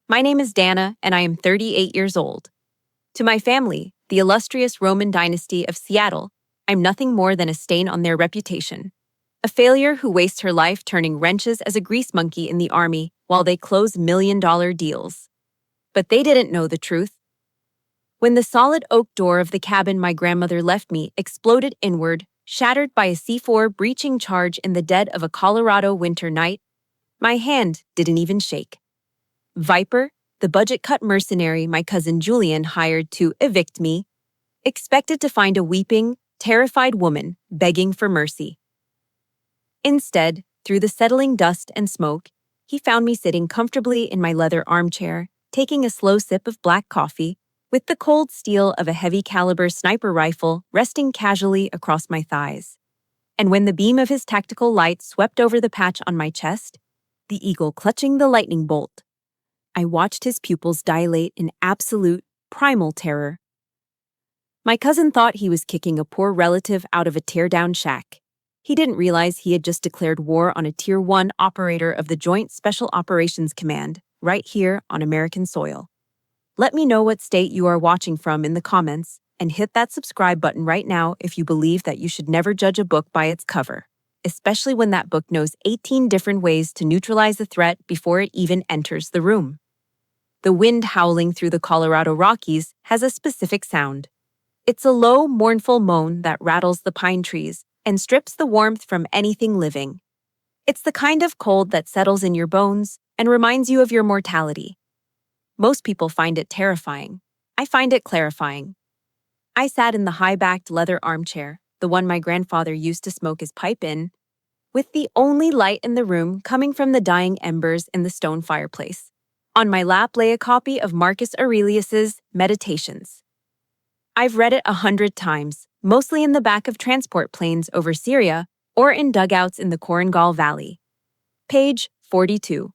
My name is Dana, and I am 38 years old. To my family, the illustrious Roman dynasty of Seattle, I'm nothing more than a stain on their reputation. A failure who wastes her life turning wrenches as a grease monkey in the army while they close million-dollar deals. But they didn't know the truth. When the solid oak door of the cabin my grandmother left me exploded inward, shattered by a C4 breaching charge in the dead of a Colorado winter night, my hand didn't even shake. Viper, the budget-cut mercenary my cousin Julian hired to evict me, expected to find a weeping, terrified woman begging for mercy. Instead, through the settling dust and smoke, he found me sitting comfortably in my leather armchair, taking a slow sip of black coffee, with the cold steel of a heavy-caliber sniper rifle resting casually across my thighs. And when the beam of his tactical light swept over the patch on my chest, the eagle clutching the lightning bolt, I watched his pupils dilate in absolute, primal terror. My cousin thought he was kicking a poor relative out of a teardown shack. He didn't realize he had just declared war on a Tier 1 operator of the Joint Special Operations Command, right here on American soil. Let me know what state you are watching from in the comments, and hit that subscribe button right now if you believe that you should never judge a book by its cover, especially when that book knows 18 different ways to neutralize the threat before it even enters the room. The wind howling through the Colorado Rockies has a specific sound. It's a low, mournful moan that rattles the pine trees and strips the warmth from anything living. It's the kind of cold that settles in your bones and reminds you of your mortality. Most people find it terrifying. I find it clarifying. I sat in the high-backed leather armchair, the one my grandfather used to smoke his pipe in, with the only light in the room coming from the dying embers in the stone fireplace. On my lap lay a copy of Marcus Aurelius's Meditations. I've read it 100 times, mostly in the back of transport planes over Syria or in dugouts in the Korengal Valley. Page 42.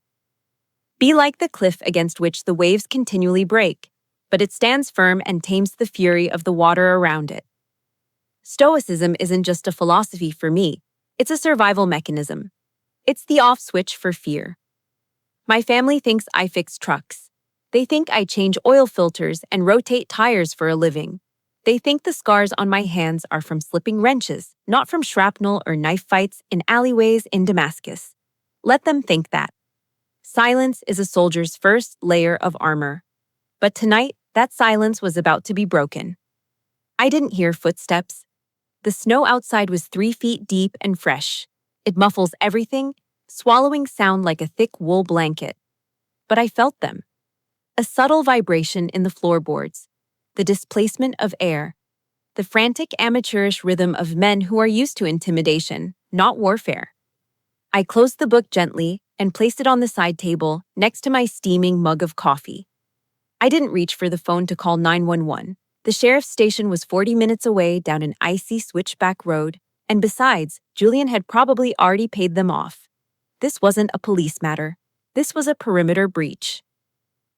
Be like the cliff against which the waves continually break, but it stands firm and tames the fury of the water around it. Stoicism isn't just a philosophy for me, it's a survival mechanism. It's the off switch for fear. My family thinks I fix trucks. They think I change oil filters and rotate tires for a living. They think the scars on my hands are from slipping wrenches, not from shrapnel or knife fights in alleyways in Damascus. Let them think that. Silence is a soldier's first layer of armor. But tonight, that silence was about to be broken. I didn't hear footsteps. The snow outside was 3 feet deep and fresh. It muffles everything, swallowing sound like a thick wool blanket. But I felt them. A subtle vibration in the floorboards, the displacement of air, the frantic amateurish rhythm of men who are used to intimidation, not warfare. I closed the book gently and placed it on the side table next to my steaming mug of coffee. I didn't reach for the phone to call 911. The sheriff's station was 40 minutes away down an icy switchback road, and besides, Julian had probably already paid them off. This wasn't a police matter. This was a perimeter breach.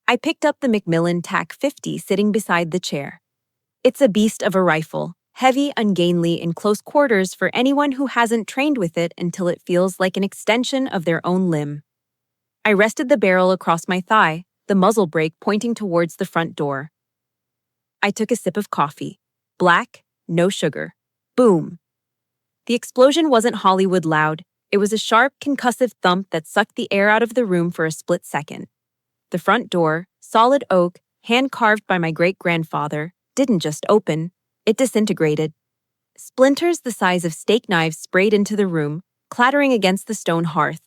I picked up the Macmillan TAC-50 sitting beside the chair. It's a beast of a rifle, heavy, ungainly in close quarters for anyone who hasn't trained with it until it feels like an extension of their own limb. I rested the barrel across my thigh, the muzzle brake pointing towards the front door. I took a sip of coffee. Black, no sugar. Boom. The explosion wasn't Hollywood loud. It was a sharp, concussive thump that sucked the air out of the room for a split second. The front door, solid oak, hand-carved by my great-grandfather, didn't just open, it disintegrated. Splinters the size of steak knives sprayed into the room, clattering against the stone hearth.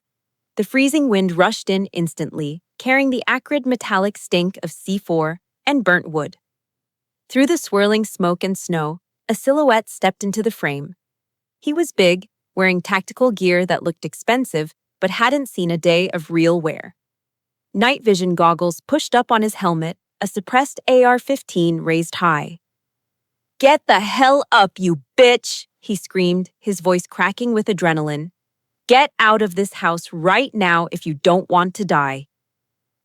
The freezing wind rushed in instantly, carrying the acrid metallic stink of C4 and burnt wood. Through the swirling smoke and snow, a silhouette stepped into the frame. He was big, wearing tactical gear that looked expensive but hadn't seen a day of real wear. Night vision goggles pushed up on his helmet, a suppressed AR-15 raised high. "Get the hell up, you bitch!" he screamed, his voice cracking with adrenaline. "Get out of this house right now if you don't want to die."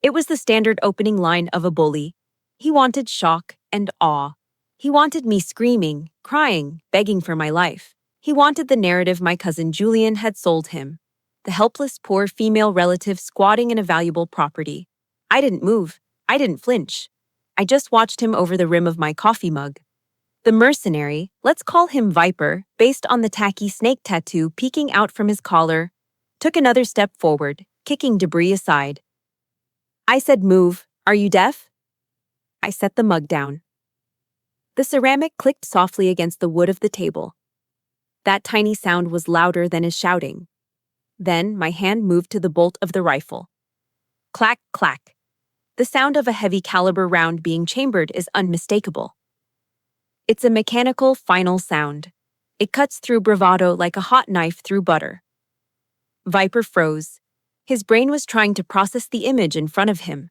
It was the standard opening line of a bully. He wanted shock and awe. He wanted me screaming, crying, begging for my life. He wanted the narrative my cousin Julian had sold him. The helpless poor female relative squatting in a valuable property. I didn't move. I didn't flinch. I just watched him over the rim of my coffee mug. The mercenary, let's call him Viper, based on the tacky snake tattoo peeking out from his collar, took another step forward, kicking debris aside. I said, "Move. Are you deaf?" I set the mug down. The ceramic clicked softly against the wood of the table. That tiny sound was louder than his shouting. Then my hand moved to the bolt of the rifle. Clack, clack. The sound of a heavy-caliber round being chambered is unmistakable. It's a mechanical, final sound. It cuts through bravado like a hot knife through butter. Viper froze. His brain was trying to process the image in front of him.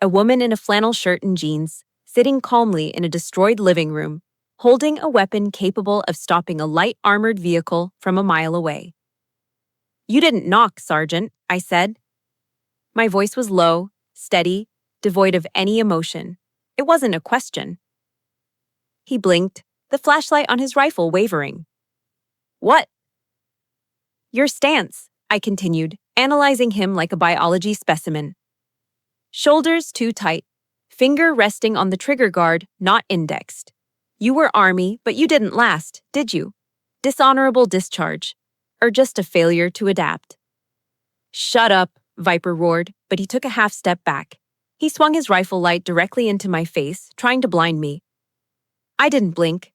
A woman in a flannel shirt and jeans, sitting calmly in a destroyed living room, holding a weapon capable of stopping a light armored vehicle from a mile away. "You didn't knock, Sergeant," I said. My voice was low, steady, devoid of any emotion. It wasn't a question. He blinked, the flashlight on his rifle wavering. "What?" "Your stance," I continued, analyzing him like a biology specimen. "Shoulders too tight, finger resting on the trigger guard, not indexed. You were Army, but you didn't last, did you? Dishonorable discharge. Or just a failure to adapt." "Shut up," Viper roared, but he took a half step back. He swung his rifle light directly into my face, trying to blind me. I didn't blink.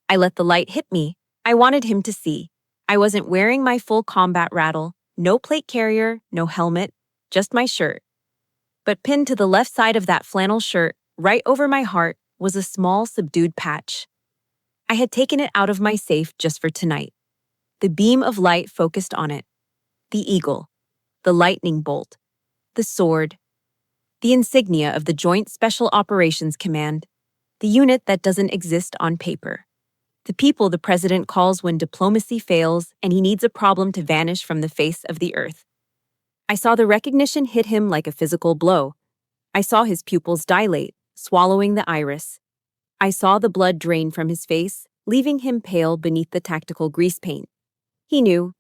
I let the light hit me. I wanted him to see. I wasn't wearing my full combat rattle, no plate carrier, no helmet, just my shirt. But pinned to the left side of that flannel shirt, right over my heart, was a small, subdued patch. I had taken it out of my safe just for tonight. The beam of light focused on it. The eagle. The lightning bolt. The sword. The insignia of the Joint Special Operations Command. The unit that doesn't exist on paper. The people the president calls when diplomacy fails and he needs a problem to vanish from the face of the earth. I saw the recognition hit him like a physical blow. I saw his pupils dilate, swallowing the iris. I saw the blood drain from his face, leaving him pale beneath the tactical grease paint. He knew.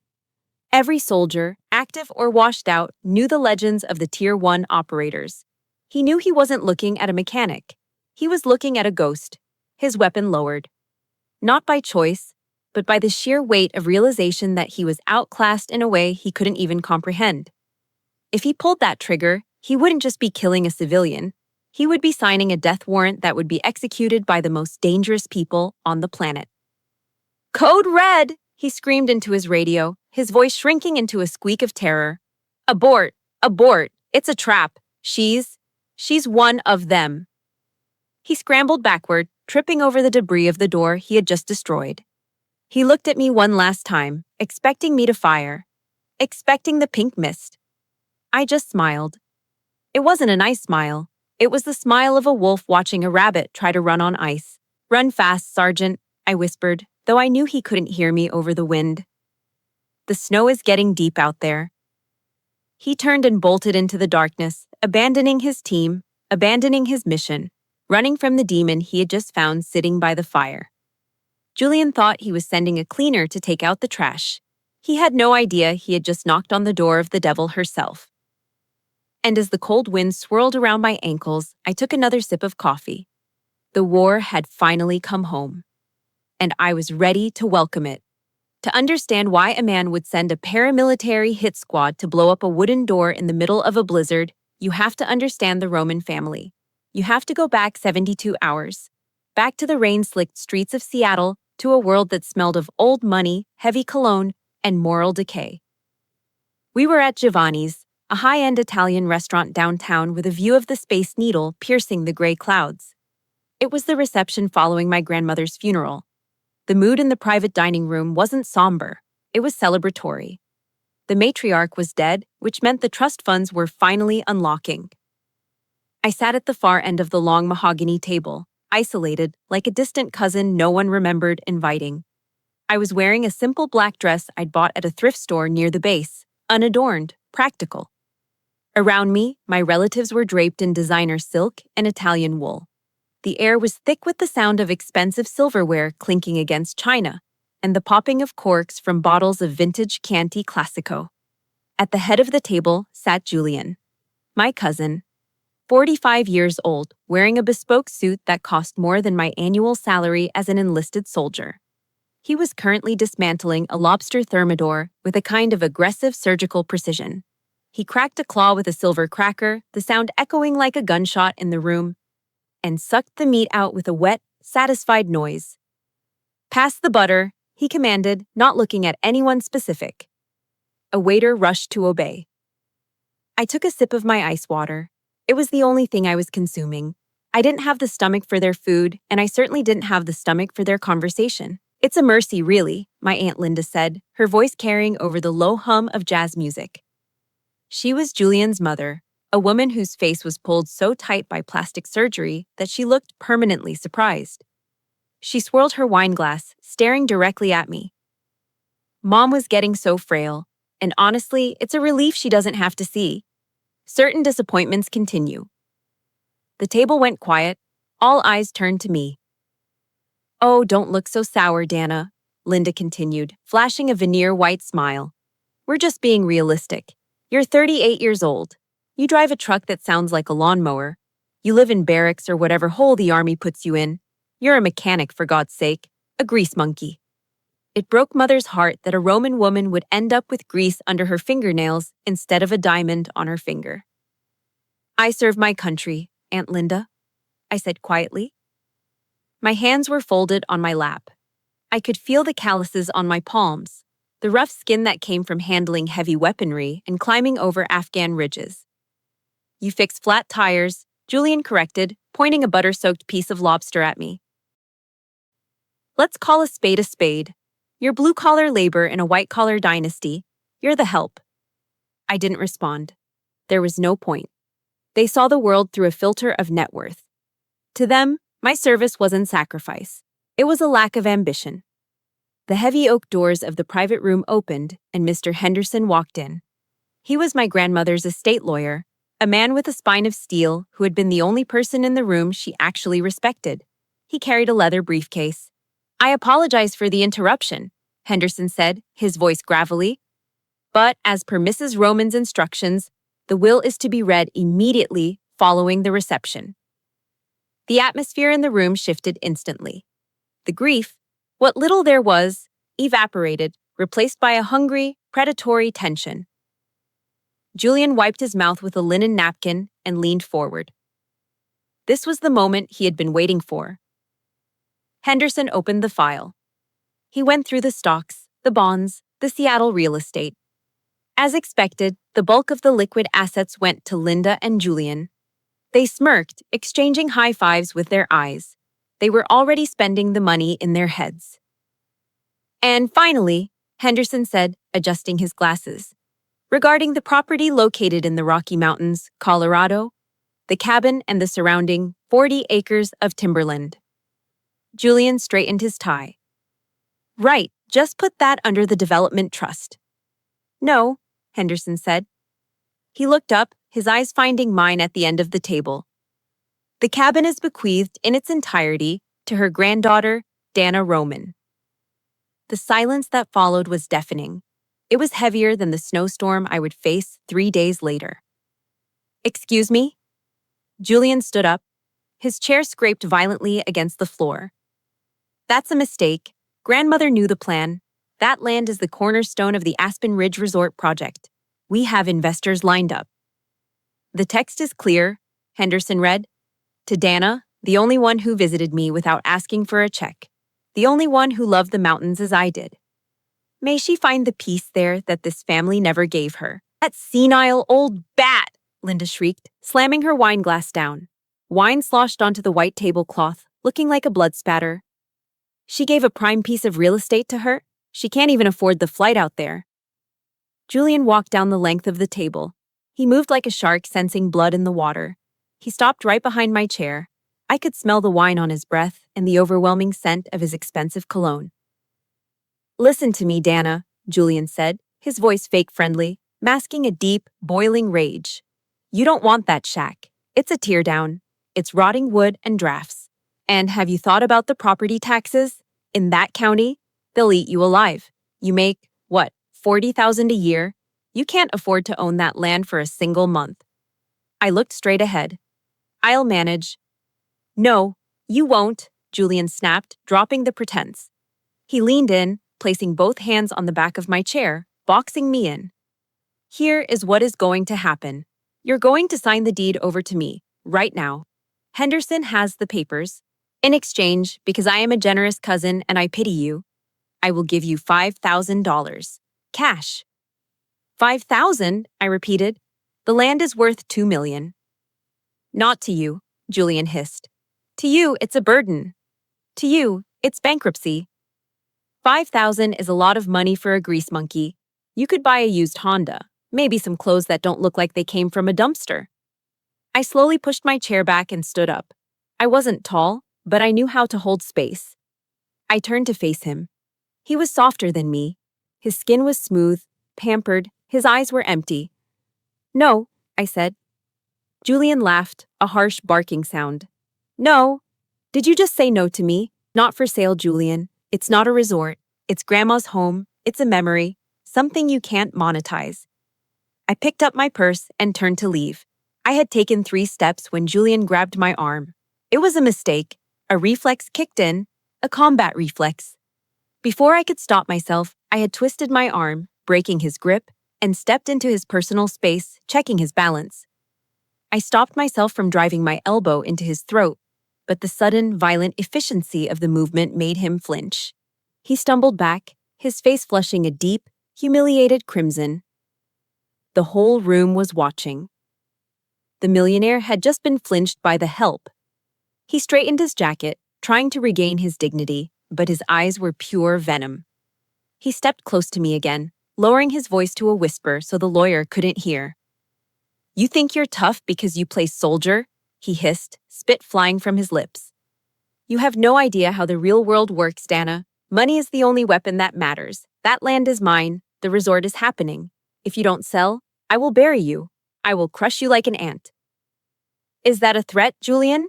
Every soldier, active or washed out, knew the legends of the Tier 1 operators. He knew he wasn't looking at a mechanic. He was looking at a ghost, his weapon lowered. Not by choice, but by the sheer weight of realization that he was outclassed in a way he couldn't even comprehend. If he pulled that trigger, he wouldn't just be killing a civilian. He would be signing a death warrant that would be executed by the most dangerous people on the planet. "Code Red!" he screamed into his radio, his voice shrinking into a squeak of terror. "Abort! Abort! It's a trap! She's one of them." He scrambled backward, tripping over the debris of the door he had just destroyed. He looked at me one last time, expecting me to fire. Expecting the pink mist. I just smiled. It wasn't a nice smile. It was the smile of a wolf watching a rabbit try to run on ice. "Run fast, Sergeant," I whispered, though I knew he couldn't hear me over the wind. "The snow is getting deep out there." He turned and bolted into the darkness, abandoning his team, abandoning his mission, running from the demon he had just found sitting by the fire. Julian thought he was sending a cleaner to take out the trash. He had no idea he had just knocked on the door of the devil herself. And as the cold wind swirled around my ankles, I took another sip of coffee. The war had finally come home. And I was ready to welcome it. To understand why a man would send a paramilitary hit squad to blow up a wooden door in the middle of a blizzard, you have to understand the Roman family. You have to go back 72 hours. Back to the rain-slicked streets of Seattle, to a world that smelled of old money, heavy cologne, and moral decay. We were at Giovanni's, a high-end Italian restaurant downtown with a view of the Space Needle piercing the gray clouds. It was the reception following my grandmother's funeral. The mood in the private dining room wasn't somber. It was celebratory. The matriarch was dead, which meant the trust funds were finally unlocking. I sat at the far end of the long mahogany table, isolated, like a distant cousin no one remembered inviting. I was wearing a simple black dress I'd bought at a thrift store near the base, unadorned, practical. Around me, my relatives were draped in designer silk and Italian wool. The air was thick with the sound of expensive silverware clinking against china, and the popping of corks from bottles of vintage Chianti Classico. At the head of the table sat Julian, my cousin. 45 years old, wearing a bespoke suit that cost more than my annual salary as an enlisted soldier. He was currently dismantling a lobster thermidor with a kind of aggressive surgical precision. He cracked a claw with a silver cracker, the sound echoing like a gunshot in the room, and sucked the meat out with a wet, satisfied noise. "Pass the butter," he commanded, not looking at anyone specific. A waiter rushed to obey. I took a sip of my ice water. It was the only thing I was consuming. I didn't have the stomach for their food, and I certainly didn't have the stomach for their conversation. "It's a mercy, really," my Aunt Linda said, her voice carrying over the low hum of jazz music. She was Julian's mother, a woman whose face was pulled so tight by plastic surgery that she looked permanently surprised. She swirled her wine glass, staring directly at me. Mom was getting so frail, and honestly, it's a relief she doesn't have to see. Certain disappointments continue. The table went quiet. All eyes turned to me. "Oh, don't look so sour, Dana," Linda continued, flashing a veneer white smile. "We're just being realistic. You're 38 years old. You drive a truck that sounds like a lawnmower. You live in barracks or whatever hole the army puts you in. You're a mechanic, for God's sake, a grease monkey." It broke Mother's heart that a Roman woman would end up with grease under her fingernails instead of a diamond on her finger. "I serve my country, Aunt Linda," I said quietly. My hands were folded on my lap. I could feel the calluses on my palms, the rough skin that came from handling heavy weaponry and climbing over Afghan ridges. "You fix flat tires," Julian corrected, pointing a butter-soaked piece of lobster at me. "Let's call a spade a spade. You're blue-collar labor in a white-collar dynasty. You're the help." I didn't respond. There was no point. They saw the world through a filter of net worth. To them, my service wasn't sacrifice. It was a lack of ambition. The heavy oak doors of the private room opened, and Mr. Henderson walked in. He was my grandmother's estate lawyer, a man with a spine of steel who had been the only person in the room she actually respected. He carried a leather briefcase. "I apologize for the interruption," Henderson said, his voice gravelly. "But as per Mrs. Roman's instructions, the will is to be read immediately following the reception." The atmosphere in the room shifted instantly. The grief, what little there was, evaporated, replaced by a hungry, predatory tension. Julian wiped his mouth with a linen napkin and leaned forward. This was the moment he had been waiting for. Henderson opened the file. He went through the stocks, the bonds, the Seattle real estate. As expected, the bulk of the liquid assets went to Linda and Julian. They smirked, exchanging high fives with their eyes. They were already spending the money in their heads. "And finally," Henderson said, adjusting his glasses, "regarding the property located in the Rocky Mountains, Colorado, the cabin and the surrounding 40 acres of timberland." Julian straightened his tie. "Right, just put that under the development trust." "No," Henderson said. He looked up, his eyes finding mine at the end of the table. "The cabin is bequeathed in its entirety to her granddaughter, Dana Roman." The silence that followed was deafening. It was heavier than the snowstorm I would face 3 days later. "Excuse me?" Julian stood up. His chair scraped violently against the floor. "That's a mistake. Grandmother knew the plan. That land is the cornerstone of the Aspen Ridge Resort project. We have investors lined up." "The text is clear," Henderson read. "To Dana, the only one who visited me without asking for a check. The only one who loved the mountains as I did. May she find the peace there that this family never gave her." "That senile old bat!" Linda shrieked, slamming her wine glass down. Wine sloshed onto the white tablecloth, looking like a blood spatter. "She gave a prime piece of real estate to her? She can't even afford the flight out there." Julian walked down the length of the table. He moved like a shark sensing blood in the water. He stopped right behind my chair. I could smell the wine on his breath and the overwhelming scent of his expensive cologne. "Listen to me, Dana," Julian said, his voice fake friendly, masking a deep, boiling rage. "You don't want that shack. It's a teardown. It's rotting wood and drafts. And have you thought about the property taxes? In that county, they'll eat you alive. You make, what, $40,000 a year? You can't afford to own that land for a single month." I looked straight ahead. I'll manage. No, you won't, Julian snapped, dropping the pretense. He leaned in, placing both hands on the back of my chair, boxing me in. Here is what is going to happen. You're going to sign the deed over to me, right now. Henderson has the papers. In exchange, because I am a generous cousin and I pity you, I will give you $5,000. Cash. 5,000, I repeated. The land is worth 2 million. Not to you, Julian hissed. To you, it's a burden. To you, it's bankruptcy. 5,000 is a lot of money for a grease monkey. You could buy a used Honda, maybe some clothes that don't look like they came from a dumpster. I slowly pushed my chair back and stood up. I wasn't tall, but I knew how to hold space. I turned to face him. He was softer than me. His skin was smooth, pampered, his eyes were empty. No, I said. Julian laughed, a harsh barking sound. No. Did you just say no to me? Not for sale, Julian. It's not a resort. It's Grandma's home. It's a memory. Something you can't monetize. I picked up my purse and turned to leave. I had taken 3 steps when Julian grabbed my arm. It was a mistake. A reflex kicked in, a combat reflex. Before I could stop myself, I had twisted my arm, breaking his grip, and stepped into his personal space, checking his balance. I stopped myself from driving my elbow into his throat, but the sudden, violent efficiency of the movement made him flinch. He stumbled back, his face flushing a deep, humiliated crimson. The whole room was watching. The millionaire had just been flinched by the help. He straightened his jacket, trying to regain his dignity, but his eyes were pure venom. He stepped close to me again, lowering his voice to a whisper so the lawyer couldn't hear. You think you're tough because you play soldier? He hissed, spit flying from his lips. You have no idea how the real world works, Dana. Money is the only weapon that matters. That land is mine. The resort is happening. If you don't sell, I will bury you. I will crush you like an ant. Is that a threat, Julian?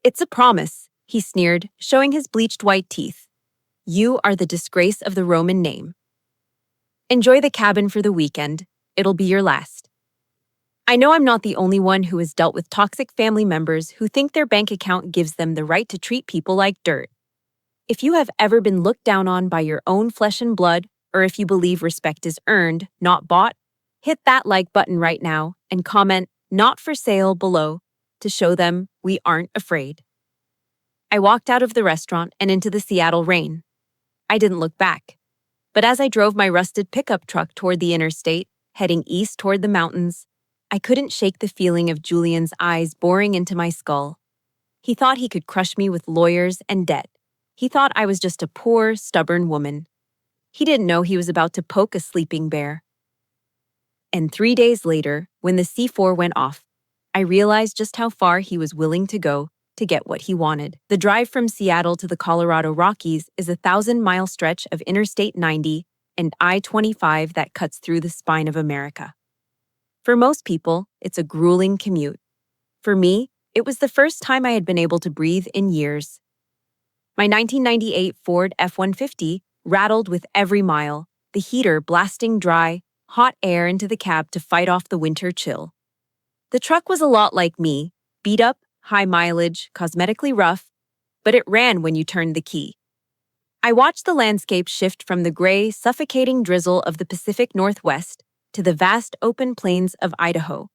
It's a promise, he sneered, showing his bleached white teeth. You are the disgrace of the Roman name. Enjoy the cabin for the weekend. It'll be your last. I know I'm not the only one who has dealt with toxic family members who think their bank account gives them the right to treat people like dirt. If you have ever been looked down on by your own flesh and blood, or if you believe respect is earned, not bought, hit that like button right now and comment "not for sale" below to show them we aren't afraid. I walked out of the restaurant and into the Seattle rain. I didn't look back. But as I drove my rusted pickup truck toward the interstate, heading east toward the mountains, I couldn't shake the feeling of Julian's eyes boring into my skull. He thought he could crush me with lawyers and debt. He thought I was just a poor, stubborn woman. He didn't know he was about to poke a sleeping bear. And 3 days later, when the C4 went off, I realized just how far he was willing to go to get what he wanted. The drive from Seattle to the Colorado Rockies is a 1,000-mile stretch of Interstate 90 and I-25 that cuts through the spine of America. For most people, it's a grueling commute. For me, it was the first time I had been able to breathe in years. My 1998 Ford F-150 rattled with every mile, the heater blasting dry, hot air into the cab to fight off the winter chill. The truck was a lot like me, beat up, high mileage, cosmetically rough, but it ran when you turned the key. I watched the landscape shift from the gray, suffocating drizzle of the Pacific Northwest to the vast open plains of Idaho,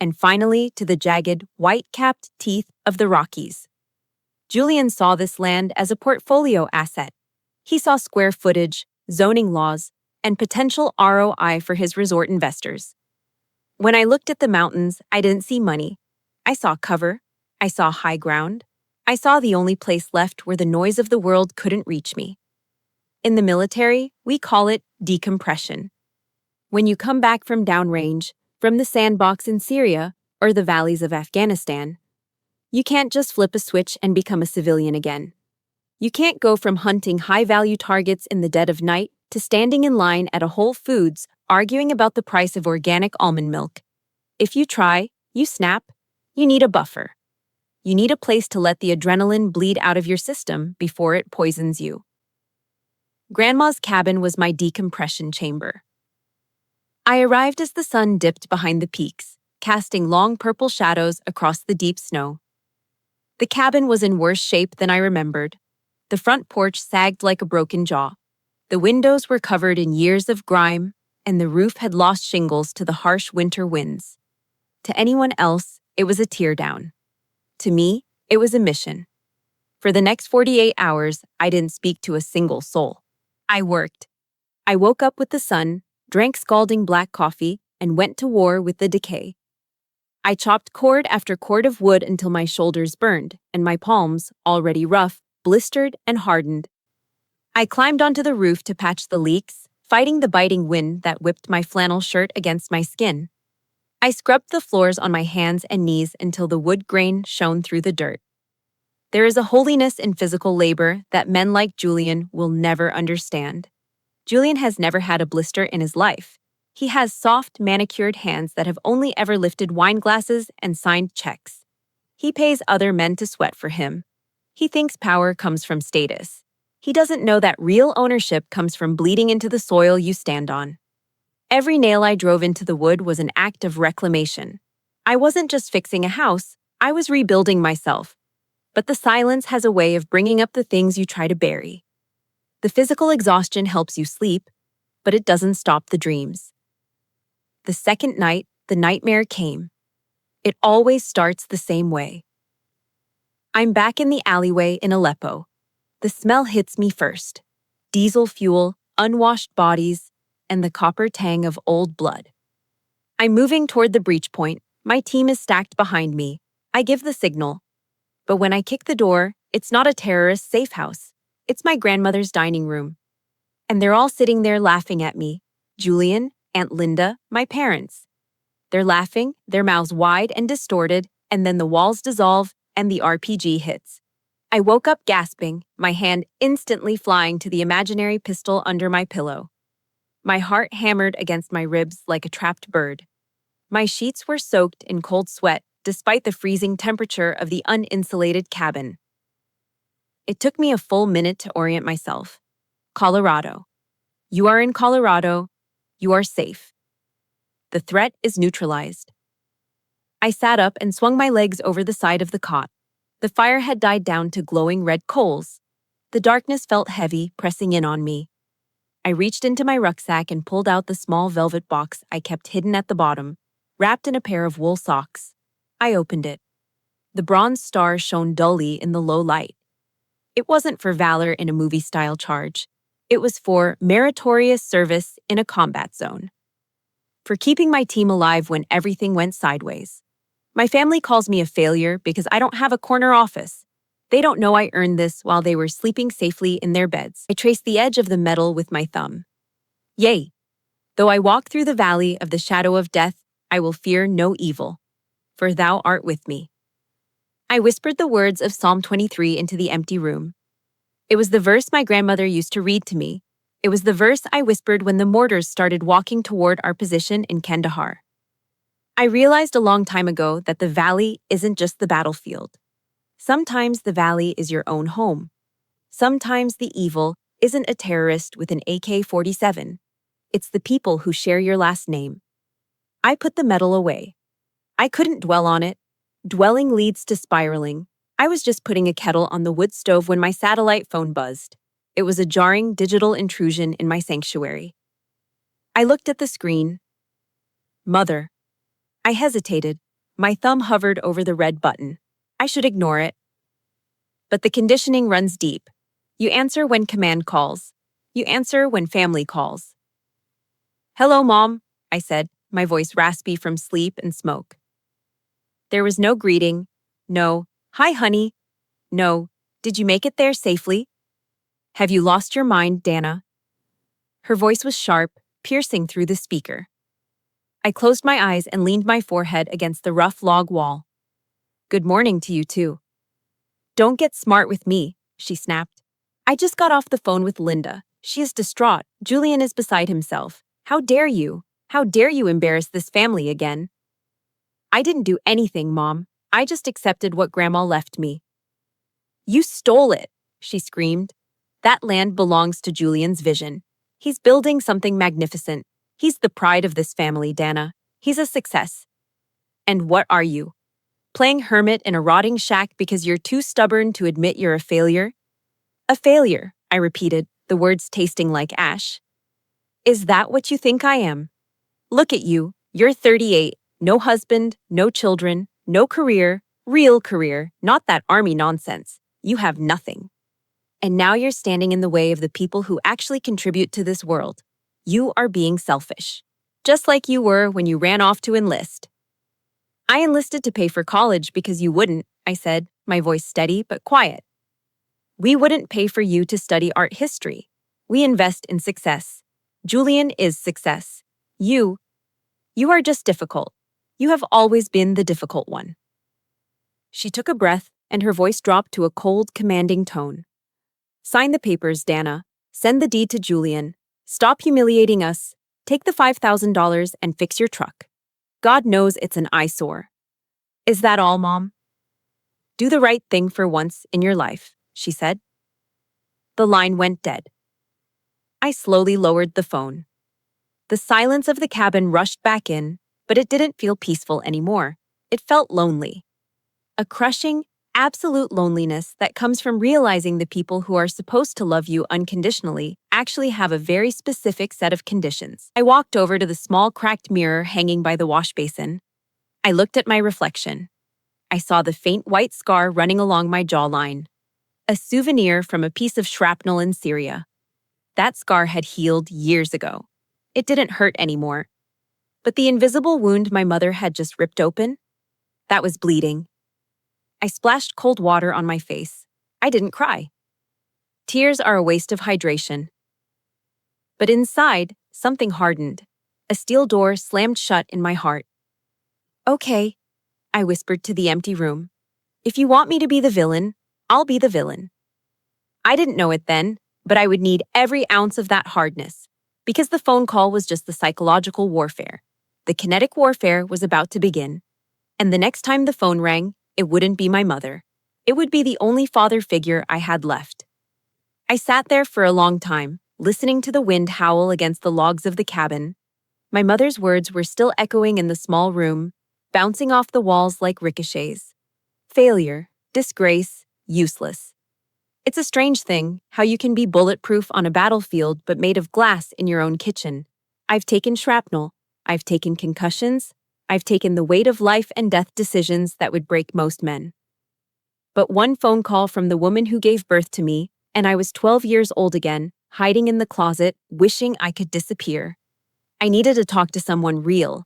and finally to the jagged, white-capped teeth of the Rockies. Julian saw this land as a portfolio asset. He saw square footage, zoning laws, and potential ROI for his resort investors. When I looked at the mountains, I didn't see money. I saw cover. I saw high ground. I saw the only place left where the noise of the world couldn't reach me. In the military, we call it decompression. When you come back from downrange, from the sandbox in Syria or the valleys of Afghanistan, you can't just flip a switch and become a civilian again. You can't go from hunting high-value targets in the dead of night to standing in line at a Whole Foods arguing about the price of organic almond milk. If you try, you snap. You need a buffer. You need a place to let the adrenaline bleed out of your system before it poisons you. Grandma's cabin was my decompression chamber. I arrived as the sun dipped behind the peaks, casting long purple shadows across the deep snow. The cabin was in worse shape than I remembered. The front porch sagged like a broken jaw. The windows were covered in years of grime, and the roof had lost shingles to the harsh winter winds. To anyone else, it was a teardown. To me, it was a mission. For the next 48 hours, I didn't speak to a single soul. I worked. I woke up with the sun, drank scalding black coffee, and went to war with the decay. I chopped cord after cord of wood until my shoulders burned, and my palms, already rough, blistered and hardened. I climbed onto the roof to patch the leaks, fighting the biting wind that whipped my flannel shirt against my skin. I scrubbed the floors on my hands and knees until the wood grain shone through the dirt. There is a holiness in physical labor that men like Julian will never understand. Julian has never had a blister in his life. He has soft, manicured hands that have only ever lifted wine glasses and signed checks. He pays other men to sweat for him. He thinks power comes from status. He doesn't know that real ownership comes from bleeding into the soil you stand on. Every nail I drove into the wood was an act of reclamation. I wasn't just fixing a house, I was rebuilding myself. But the silence has a way of bringing up the things you try to bury. The physical exhaustion helps you sleep, but it doesn't stop the dreams. The second night, the nightmare came. It always starts the same way. I'm back in the alleyway in Aleppo. The smell hits me first. Diesel fuel, unwashed bodies, and the copper tang of old blood. I'm moving toward the breach point. My team is stacked behind me. I give the signal. But when I kick the door, it's not a terrorist safe house. It's my grandmother's dining room. And they're all sitting there laughing at me. Julian, Aunt Linda, my parents. They're laughing, their mouths wide and distorted, and then the walls dissolve and the RPG hits. I woke up gasping, my hand instantly flying to the imaginary pistol under my pillow. My heart hammered against my ribs like a trapped bird. My sheets were soaked in cold sweat, despite the freezing temperature of the uninsulated cabin. It took me a full minute to orient myself. Colorado. You are in Colorado. You are safe. The threat is neutralized. I sat up and swung my legs over the side of the cot. The fire had died down to glowing red coals. The darkness felt heavy, pressing in on me. I reached into my rucksack and pulled out the small velvet box I kept hidden at the bottom, wrapped in a pair of wool socks. I opened it. The bronze star shone dully in the low light. It wasn't for valor in a movie-style charge. It was for meritorious service in a combat zone. For keeping my team alive when everything went sideways. My family calls me a failure because I don't have a corner office. They don't know I earned this while they were sleeping safely in their beds. I traced the edge of the metal with my thumb. Yea, though I walk through the valley of the shadow of death, I will fear no evil, for thou art with me. I whispered the words of Psalm 23 into the empty room. It was the verse my grandmother used to read to me. It was the verse I whispered when the mortars started walking toward our position in Kandahar. I realized a long time ago that the valley isn't just the battlefield. Sometimes the valley is your own home. Sometimes the evil isn't a terrorist with an AK-47. It's the people who share your last name. I put the metal away. I couldn't dwell on it. Dwelling leads to spiraling. I was just putting a kettle on the wood stove when my satellite phone buzzed. It was a jarring digital intrusion in my sanctuary. I looked at the screen. Mother. I hesitated. My thumb hovered over the red button. I should ignore it. But the conditioning runs deep. You answer when command calls. You answer when family calls. Hello, Mom, I said, my voice raspy from sleep and smoke. There was no greeting. No, hi, honey. No, did you make it there safely? Have you lost your mind, Dana? Her voice was sharp, piercing through the speaker. I closed my eyes and leaned my forehead against the rough log wall. Good morning to you, too. Don't get smart with me, she snapped. I just got off the phone with Linda. She is distraught. Julian is beside himself. How dare you? How dare you embarrass this family again? I didn't do anything, Mom. I just accepted what Grandma left me. You stole it, she screamed. That land belongs to Julian's vision. He's building something magnificent. He's the pride of this family, Dana. He's a success. And what are you? Playing hermit in a rotting shack because you're too stubborn to admit you're a failure? A failure, I repeated, the words tasting like ash. Is that what you think I am? Look at you. You're 38, no husband, no children, no career, real career, not that army nonsense. You have nothing. And now you're standing in the way of the people who actually contribute to this world. You are being selfish. Just like you were when you ran off to enlist. I enlisted to pay for college because you wouldn't, I said, my voice steady but quiet. We wouldn't pay for you to study art history. We invest in success. Julian is success. You are just difficult. You have always been the difficult one. She took a breath, and her voice dropped to a cold, commanding tone. Sign the papers, Dana. Send the deed to Julian. Stop humiliating us. Take the $5,000 and fix your truck. God knows it's an eyesore. Is that all, Mom? Do the right thing for once in your life, she said. The line went dead. I slowly lowered the phone. The silence of the cabin rushed back in, but it didn't feel peaceful anymore. It felt lonely. A crushing, absolute loneliness that comes from realizing the people who are supposed to love you unconditionally actually have a very specific set of conditions. I walked over to the small cracked mirror hanging by the wash basin. I looked at my reflection. I saw the faint white scar running along my jawline. A souvenir from a piece of shrapnel in Syria. That scar had healed years ago. It didn't hurt anymore. But the invisible wound my mother had just ripped open? That was bleeding. I splashed cold water on my face. I didn't cry. Tears are a waste of hydration. But inside, something hardened. A steel door slammed shut in my heart. Okay, I whispered to the empty room. If you want me to be the villain, I'll be the villain. I didn't know it then, but I would need every ounce of that hardness, because the phone call was just the psychological warfare. The kinetic warfare was about to begin. And the next time the phone rang, it wouldn't be my mother. It would be the only father figure I had left. I sat there for a long time, listening to the wind howl against the logs of the cabin. My mother's words were still echoing in the small room, bouncing off the walls like ricochets. Failure, disgrace, useless. It's a strange thing, how you can be bulletproof on a battlefield but made of glass in your own kitchen. I've taken shrapnel. I've taken concussions. I've taken the weight of life and death decisions that would break most men. But one phone call from the woman who gave birth to me, and I was 12 years old again, hiding in the closet, wishing I could disappear. I needed to talk to someone real.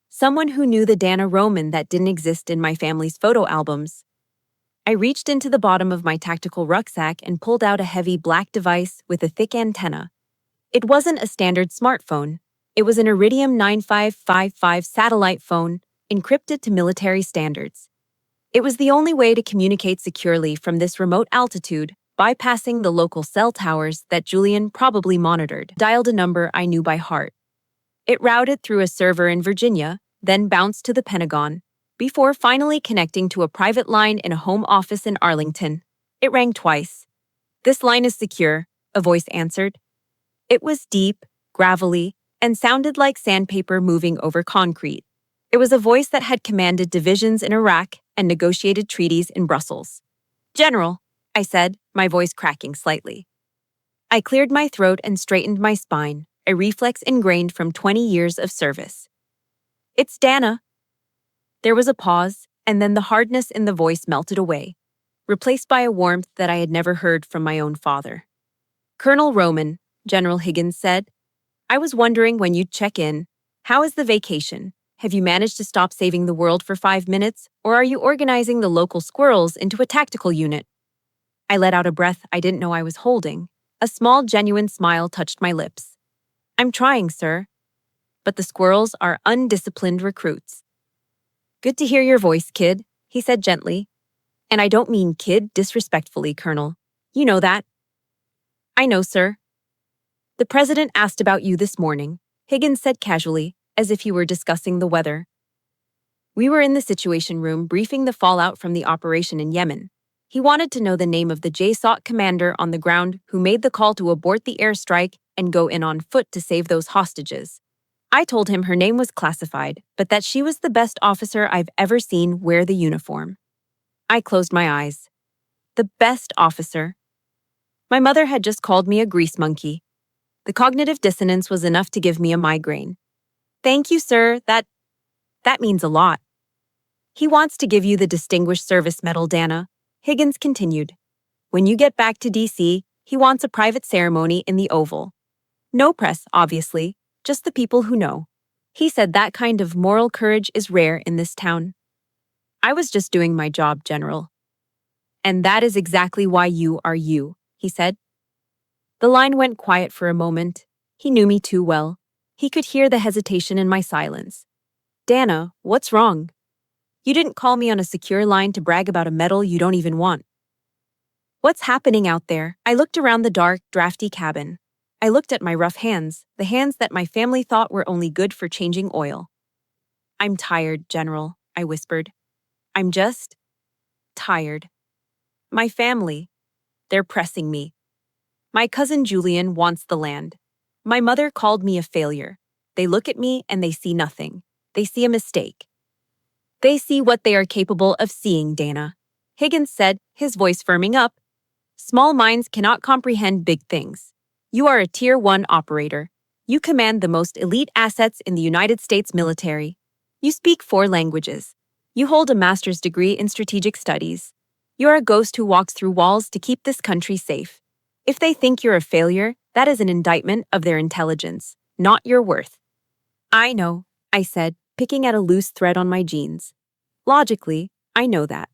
Someone who knew the Dana Roman that didn't exist in my family's photo albums. I reached into the bottom of my tactical rucksack and pulled out a heavy black device with a thick antenna. It wasn't a standard smartphone. It was an Iridium 9555 satellite phone, encrypted to military standards. It was the only way to communicate securely from this remote altitude, bypassing the local cell towers that Julian probably monitored. Dialed a number I knew by heart. It routed through a server in Virginia, then bounced to the Pentagon, before finally connecting to a private line in a home office in Arlington. It rang twice. "This line is secure," a voice answered. It was deep, gravelly, and sounded like sandpaper moving over concrete. It was a voice that had commanded divisions in Iraq and negotiated treaties in Brussels. "General," I said, my voice cracking slightly. I cleared my throat and straightened my spine, a reflex ingrained from 20 years of service. "It's Dana." There was a pause, and then the hardness in the voice melted away, replaced by a warmth that I had never heard from my own father. "Colonel Roman," General Higgins said, "I was wondering when you'd check in. How is the vacation? Have you managed to stop saving the world for 5 minutes, or are you organizing the local squirrels into a tactical unit?" I let out a breath I didn't know I was holding. A small, genuine smile touched my lips. "I'm trying, sir. But the squirrels are undisciplined recruits." "Good to hear your voice, kid," he said gently. "And I don't mean kid disrespectfully, Colonel. You know that." "I know, sir." "The president asked about you this morning," Higgins said casually, as if he were discussing the weather. We were in the Situation Room briefing the fallout from the operation in Yemen. He wanted to know the name of the JSOC commander on the ground who made the call to abort the airstrike and go in on foot to save those hostages. I told him her name was classified, but that she was the best officer I've ever seen wear the uniform. I closed my eyes. The best officer. My mother had just called me a grease monkey. The cognitive dissonance was enough to give me a migraine. Thank you, sir. That means a lot. He wants to give you the Distinguished Service Medal, Dana. Higgins continued. When you get back to D.C., he wants a private ceremony in the Oval. No press, obviously, just the people who know. He said that kind of moral courage is rare in this town. I was just doing my job, General. And that is exactly why you are you, he said. The line went quiet for a moment. He knew me too well. He could hear the hesitation in my silence. Dana, what's wrong? You didn't call me on a secure line to brag about a medal you don't even want. What's happening out there? I looked around the dark, drafty cabin. I looked at my rough hands, the hands that my family thought were only good for changing oil. I'm tired, General, I whispered. I'm just tired. My family, they're pressing me. My cousin Julian wants the land. My mother called me a failure. They look at me and they see nothing. They see a mistake. They see what they are capable of seeing, Dana. Higgins said, his voice firming up. Small minds cannot comprehend big things. You are a Tier 1 operator. You command the most elite assets in the United States military. You speak 4 languages. You hold a master's degree in strategic studies. You are a ghost who walks through walls to keep this country safe. If they think you're a failure, that is an indictment of their intelligence, not your worth. I know, I said, picking at a loose thread on my jeans. Logically, I know that.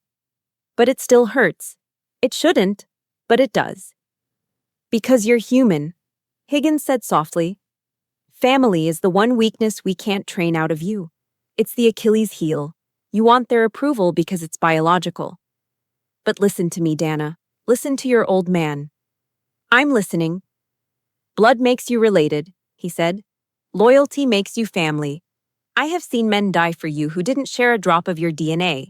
But it still hurts. It shouldn't, but it does. Because you're human, Higgins said softly. Family is the one weakness we can't train out of you. It's the Achilles heel. You want their approval because it's biological. But listen to me, Dana. Listen to your old man. I'm listening. Blood makes you related, he said. Loyalty makes you family. I have seen men die for you who didn't share a drop of your DNA.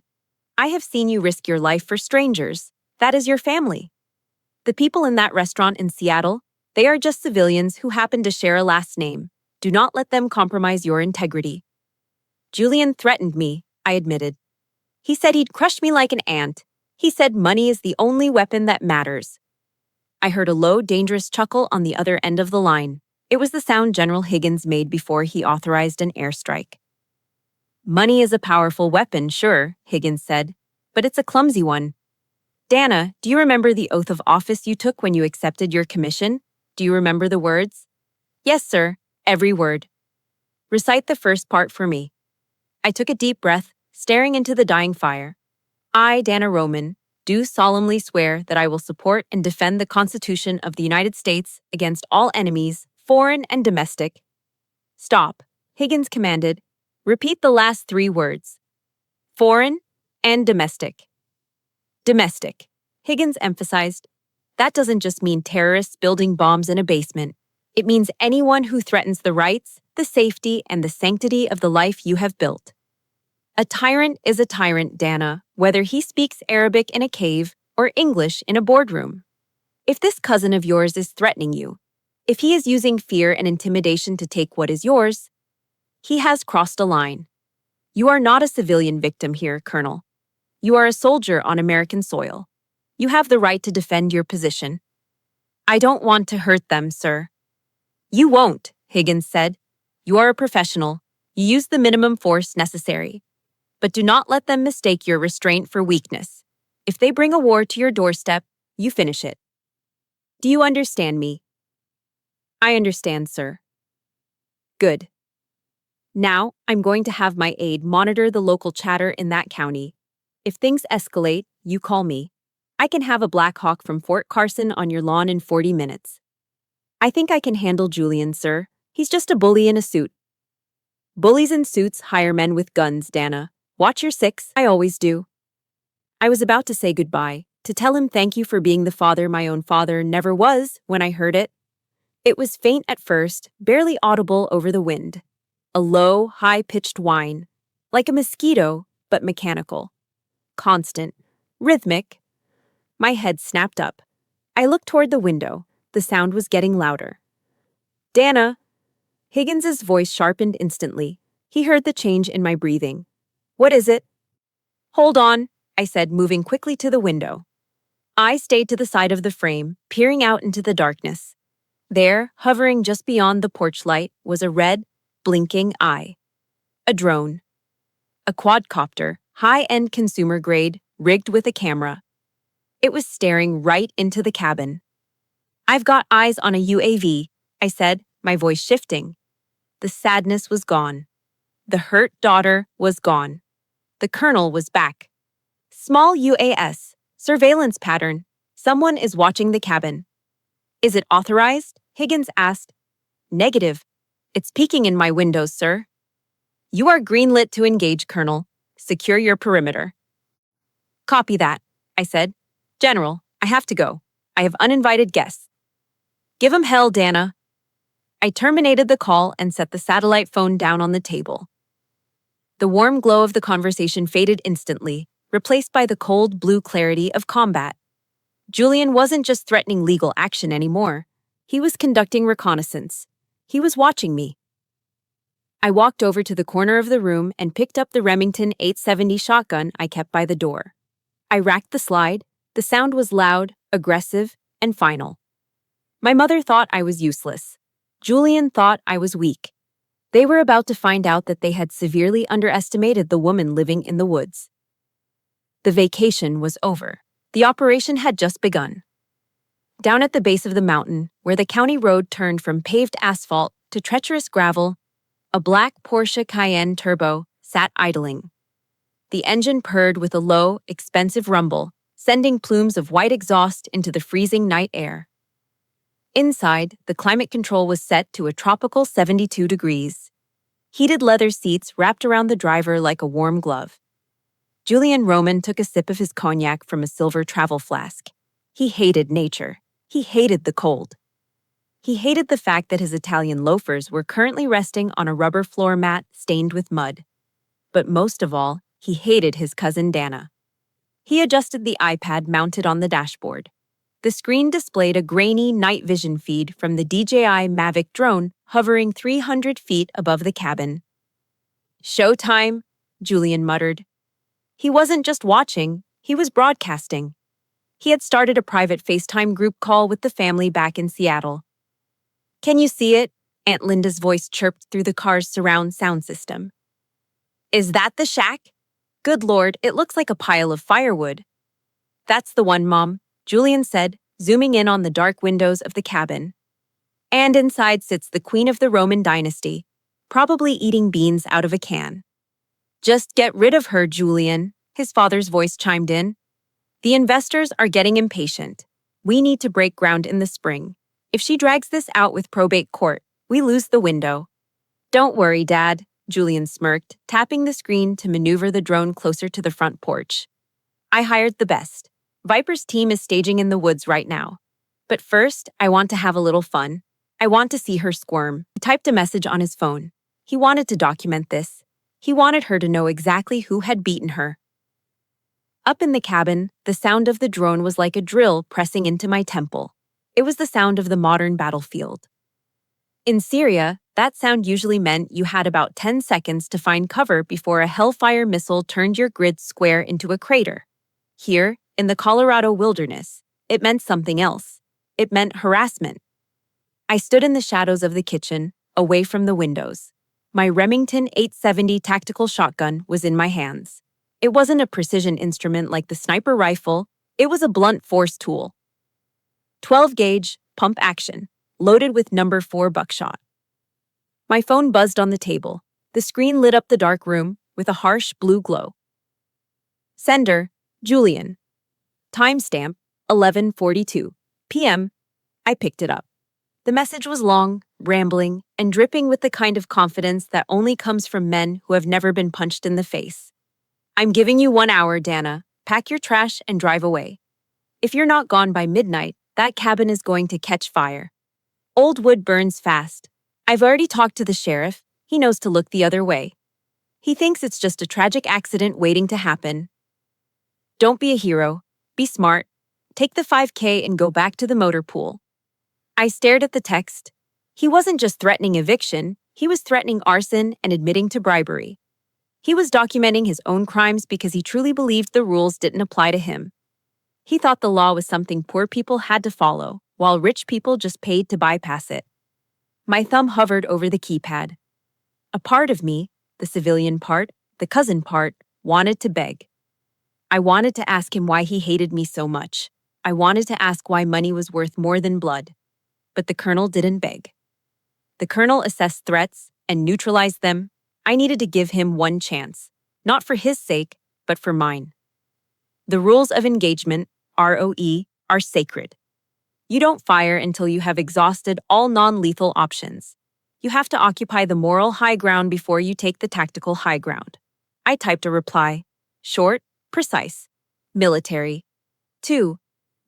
I have seen you risk your life for strangers. That is your family. The people in that restaurant in Seattle, they are just civilians who happen to share a last name. Do not let them compromise your integrity. Julian threatened me, I admitted. He said he'd crush me like an ant. He said money is the only weapon that matters. I heard a low, dangerous chuckle on the other end of the line. It was the sound General Higgins made before he authorized an airstrike. Money is a powerful weapon, sure, Higgins said, but it's a clumsy one. Dana, do you remember the oath of office you took when you accepted your commission? Do you remember the words? Yes, sir, every word. Recite the first part for me. I took a deep breath, staring into the dying fire. I, Dana Roman, do solemnly swear that I will support and defend the Constitution of the United States against all enemies, foreign and domestic. Stop, Higgins commanded. Repeat the last 3 words. Foreign and domestic. Domestic, Higgins emphasized. That doesn't just mean terrorists building bombs in a basement. It means anyone who threatens the rights, the safety, and the sanctity of the life you have built. A tyrant is a tyrant, Dana, whether he speaks Arabic in a cave or English in a boardroom. If this cousin of yours is threatening you, if he is using fear and intimidation to take what is yours, he has crossed a line. You are not a civilian victim here, Colonel. You are a soldier on American soil. You have the right to defend your position. I don't want to hurt them, sir. You won't, Higgins said. You are a professional. You use the minimum force necessary. But do not let them mistake your restraint for weakness. If they bring a war to your doorstep, you finish it. Do you understand me? I understand, sir. Good. Now, I'm going to have my aide monitor the local chatter in that county. If things escalate, you call me. I can have a Black Hawk from Fort Carson on your lawn in 40 minutes. I think I can handle Julian, sir. He's just a bully in a suit. Bullies in suits hire men with guns, Dana. Watch your 6, I always do. I was about to say goodbye, to tell him thank you for being the father my own father never was when I heard it. It was faint at first, barely audible over the wind. A low, high-pitched whine, like a mosquito, but mechanical. Constant, rhythmic. My head snapped up. I looked toward the window. The sound was getting louder. Dana! Higgins's voice sharpened instantly. He heard the change in my breathing. What is it? Hold on, I said, moving quickly to the window. I stayed to the side of the frame, peering out into the darkness. There, hovering just beyond the porch light, was a red, blinking eye. A drone. A quadcopter, high-end consumer grade, rigged with a camera. It was staring right into the cabin. I've got eyes on a UAV, I said, my voice shifting. The sadness was gone. The hurt daughter was gone. The colonel was back. Small UAS, surveillance pattern. Someone is watching the cabin. Is it authorized? Higgins asked. Negative. It's peeking in my windows, sir. You are greenlit to engage, Colonel. Secure your perimeter. Copy that, I said. General, I have to go. I have uninvited guests. Give 'em hell, Dana. I terminated the call and set the satellite phone down on the table. The warm glow of the conversation faded instantly, replaced by the cold blue clarity of combat. Julian wasn't just threatening legal action anymore. He was conducting reconnaissance. He was watching me. I walked over to the corner of the room and picked up the Remington 870 shotgun I kept by the door. I racked the slide. The sound was loud, aggressive, and final. My mother thought I was useless. Julian thought I was weak. They were about to find out that they had severely underestimated the woman living in the woods. The vacation was over. The operation had just begun. Down at the base of the mountain, where the county road turned from paved asphalt to treacherous gravel, a black Porsche Cayenne Turbo sat idling. The engine purred with a low, expensive rumble, sending plumes of white exhaust into the freezing night air. Inside, the climate control was set to a tropical 72 degrees. Heated leather seats wrapped around the driver like a warm glove. Julian Roman took a sip of his cognac from a silver travel flask. He hated nature. He hated the cold. He hated the fact that his Italian loafers were currently resting on a rubber floor mat stained with mud. But most of all, he hated his cousin Dana. He adjusted the iPad mounted on the dashboard. The screen displayed a grainy night vision feed from the DJI Mavic drone hovering 300 feet above the cabin. Showtime, Julian muttered. He wasn't just watching, he was broadcasting. He had started a private FaceTime group call with the family back in Seattle. Can you see it? Aunt Linda's voice chirped through the car's surround sound system. Is that the shack? Good Lord, it looks like a pile of firewood. That's the one, Mom, Julian said, zooming in on the dark windows of the cabin. And inside sits the Queen of the Roman dynasty, probably eating beans out of a can. Just get rid of her, Julian, his father's voice chimed in. The investors are getting impatient. We need to break ground in the spring. If she drags this out with probate court, we lose the window. Don't worry, Dad, Julian smirked, tapping the screen to maneuver the drone closer to the front porch. I hired the best. Viper's team is staging in the woods right now. But first, I want to have a little fun. I want to see her squirm. He typed a message on his phone. He wanted to document this. He wanted her to know exactly who had beaten her. Up in the cabin, the sound of the drone was like a drill pressing into my temple. It was the sound of the modern battlefield. In Syria, that sound usually meant you had about 10 seconds to find cover before a Hellfire missile turned your grid square into a crater. Here, in the Colorado wilderness, it meant something else. It meant harassment. I stood in the shadows of the kitchen, away from the windows. My Remington 870 tactical shotgun was in my hands. It wasn't a precision instrument like the sniper rifle, it was a blunt force tool. 12-gauge, pump action, loaded with number 4 buckshot. My phone buzzed on the table. The screen lit up the dark room with a harsh blue glow. Sender, Julian. Timestamp, 11:42 p.m. I picked it up. The message was long, rambling, and dripping with the kind of confidence that only comes from men who have never been punched in the face. I'm giving you 1 hour, Dana. Pack your trash and drive away. If you're not gone by midnight, that cabin is going to catch fire. Old wood burns fast. I've already talked to the sheriff. He knows to look the other way. He thinks it's just a tragic accident waiting to happen. Don't be a hero. Be smart. Take the 5K and go back to the motor pool. I stared at the text. He wasn't just threatening eviction. He was threatening arson and admitting to bribery. He was documenting his own crimes because he truly believed the rules didn't apply to him. He thought the law was something poor people had to follow, while rich people just paid to bypass it. My thumb hovered over the keypad. A part of me, the civilian part, the cousin part, wanted to beg. I wanted to ask him why he hated me so much. I wanted to ask why money was worth more than blood. But the colonel didn't beg. The colonel assessed threats and neutralized them. I needed to give him one chance, not for his sake, but for mine. The rules of engagement, ROE, are sacred. You don't fire until you have exhausted all non-lethal options. You have to occupy the moral high ground before you take the tactical high ground. I typed a reply. Short, precise. Military. 2.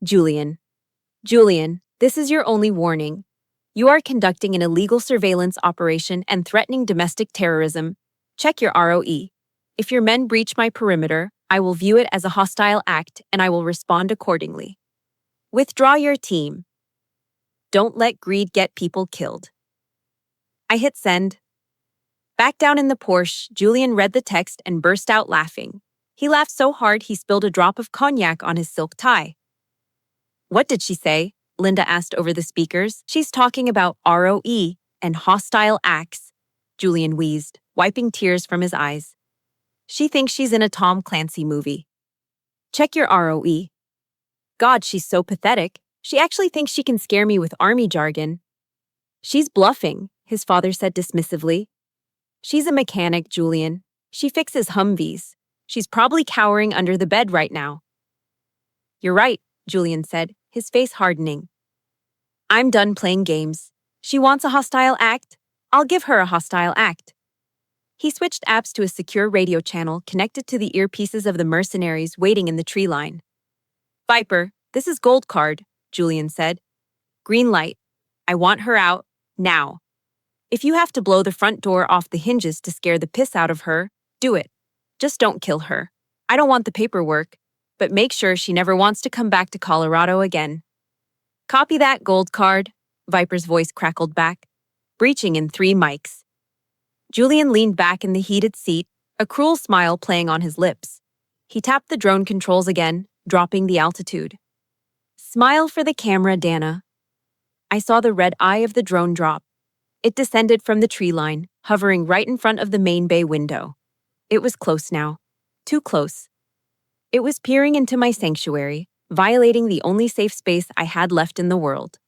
Julian. Julian, this is your only warning. You are conducting an illegal surveillance operation and threatening domestic terrorism. Check your ROE. If your men breach my perimeter, I will view it as a hostile act and I will respond accordingly. Withdraw your team. Don't let greed get people killed. I hit send. Back down in the Porsche, Julian read the text and burst out laughing. He laughed so hard he spilled a drop of cognac on his silk tie. What did she say? Linda asked over the speakers. She's talking about ROE and hostile acts, Julian wheezed, wiping tears from his eyes. She thinks she's in a Tom Clancy movie. Check your ROE. God, she's so pathetic. She actually thinks she can scare me with army jargon. She's bluffing, his father said dismissively. She's a mechanic, Julian. She fixes Humvees. She's probably cowering under the bed right now. You're right, Julian said, his face hardening. I'm done playing games. She wants a hostile act. I'll give her a hostile act. He switched apps to a secure radio channel connected to the earpieces of the mercenaries waiting in the tree line. Viper, this is Gold Card, Julian said. Green light. I want her out, now. If you have to blow the front door off the hinges to scare the piss out of her, do it. Just don't kill her. I don't want the paperwork, but make sure she never wants to come back to Colorado again. Copy that, Gold Card, Viper's voice crackled back, breaching in 3 mics. Julian leaned back in the heated seat, a cruel smile playing on his lips. He tapped the drone controls again, dropping the altitude. Smile for the camera, Dana. I saw the red eye of the drone drop. It descended from the tree line, hovering right in front of the main bay window. It was close now. Too close. It was peering into my sanctuary, violating the only safe space I had left in the world.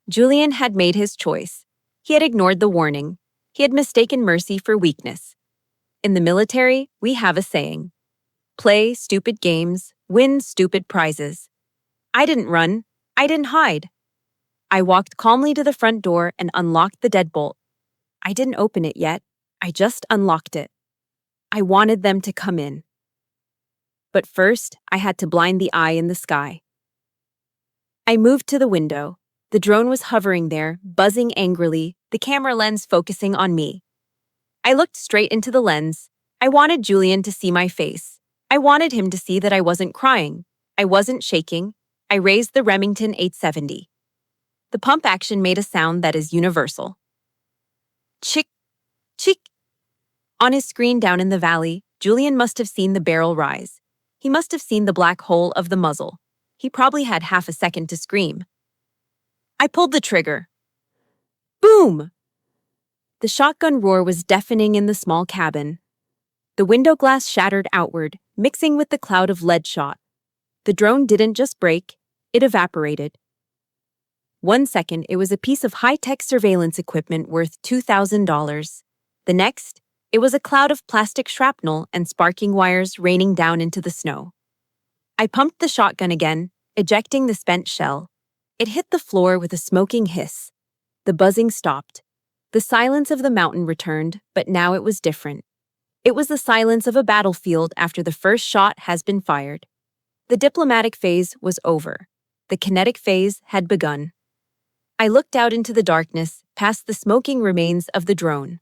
Julian had made his choice. He had ignored the warning. He had mistaken mercy for weakness. In the military, we have a saying. Play stupid games, win stupid prizes. I didn't run. I didn't hide. I walked calmly to the front door and unlocked the deadbolt. I didn't open it yet. I just unlocked it. I wanted them to come in. But first, I had to blind the eye in the sky. I moved to the window. The drone was hovering there, buzzing angrily, the camera lens focusing on me. I looked straight into the lens. I wanted Julian to see my face. I wanted him to see that I wasn't crying. I wasn't shaking. I raised the Remington 870. The pump action made a sound that is universal. Chick, chick. On his screen down in the valley, Julian must have seen the barrel rise. He must have seen the black hole of the muzzle. He probably had half a second to scream. I pulled the trigger. Boom! The shotgun roar was deafening in the small cabin. The window glass shattered outward, mixing with the cloud of lead shot. The drone didn't just break, it evaporated. 1 second, it was a piece of high-tech surveillance equipment worth $2,000. The next, it was a cloud of plastic shrapnel and sparking wires raining down into the snow. I pumped the shotgun again, ejecting the spent shell. It hit the floor with a smoking hiss. The buzzing stopped. The silence of the mountain returned, but now it was different. It was the silence of a battlefield after the first shot has been fired. The diplomatic phase was over. The kinetic phase had begun. I looked out into the darkness, past the smoking remains of the drone.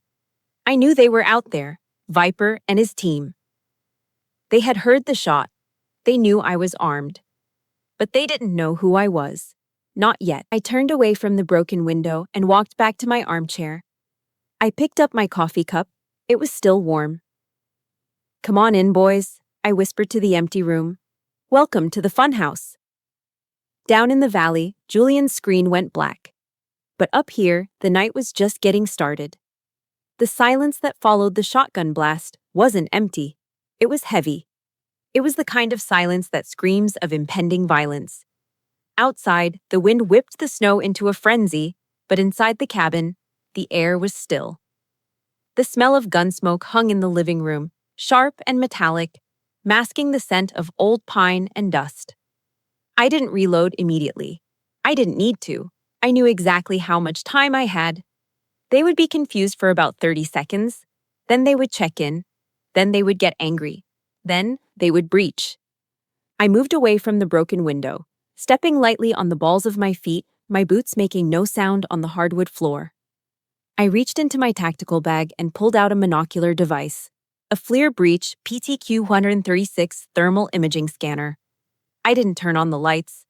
I knew they were out there, Viper and his team. They had heard the shot. They knew I was armed. But they didn't know who I was. Not yet. I turned away from the broken window and walked back to my armchair. I picked up my coffee cup. It was still warm. "Come on in, boys," I whispered to the empty room. "Welcome to the funhouse." Down in the valley, Julian's screen went black. But up here, the night was just getting started. The silence that followed the shotgun blast wasn't empty. It was heavy. It was the kind of silence that screams of impending violence. Outside, the wind whipped the snow into a frenzy, but inside the cabin, the air was still. The smell of gun smoke hung in the living room, sharp and metallic, masking the scent of old pine and dust. I didn't reload immediately. I didn't need to. I knew exactly how much time I had. They would be confused for about 30 seconds. Then they would check in. Then they would get angry. Then they would breach. I moved away from the broken window, stepping lightly on the balls of my feet, my boots making no sound on the hardwood floor. I reached into my tactical bag and pulled out a monocular device, a FLIR Breach PTQ-136 thermal imaging scanner. I didn't turn on the lights.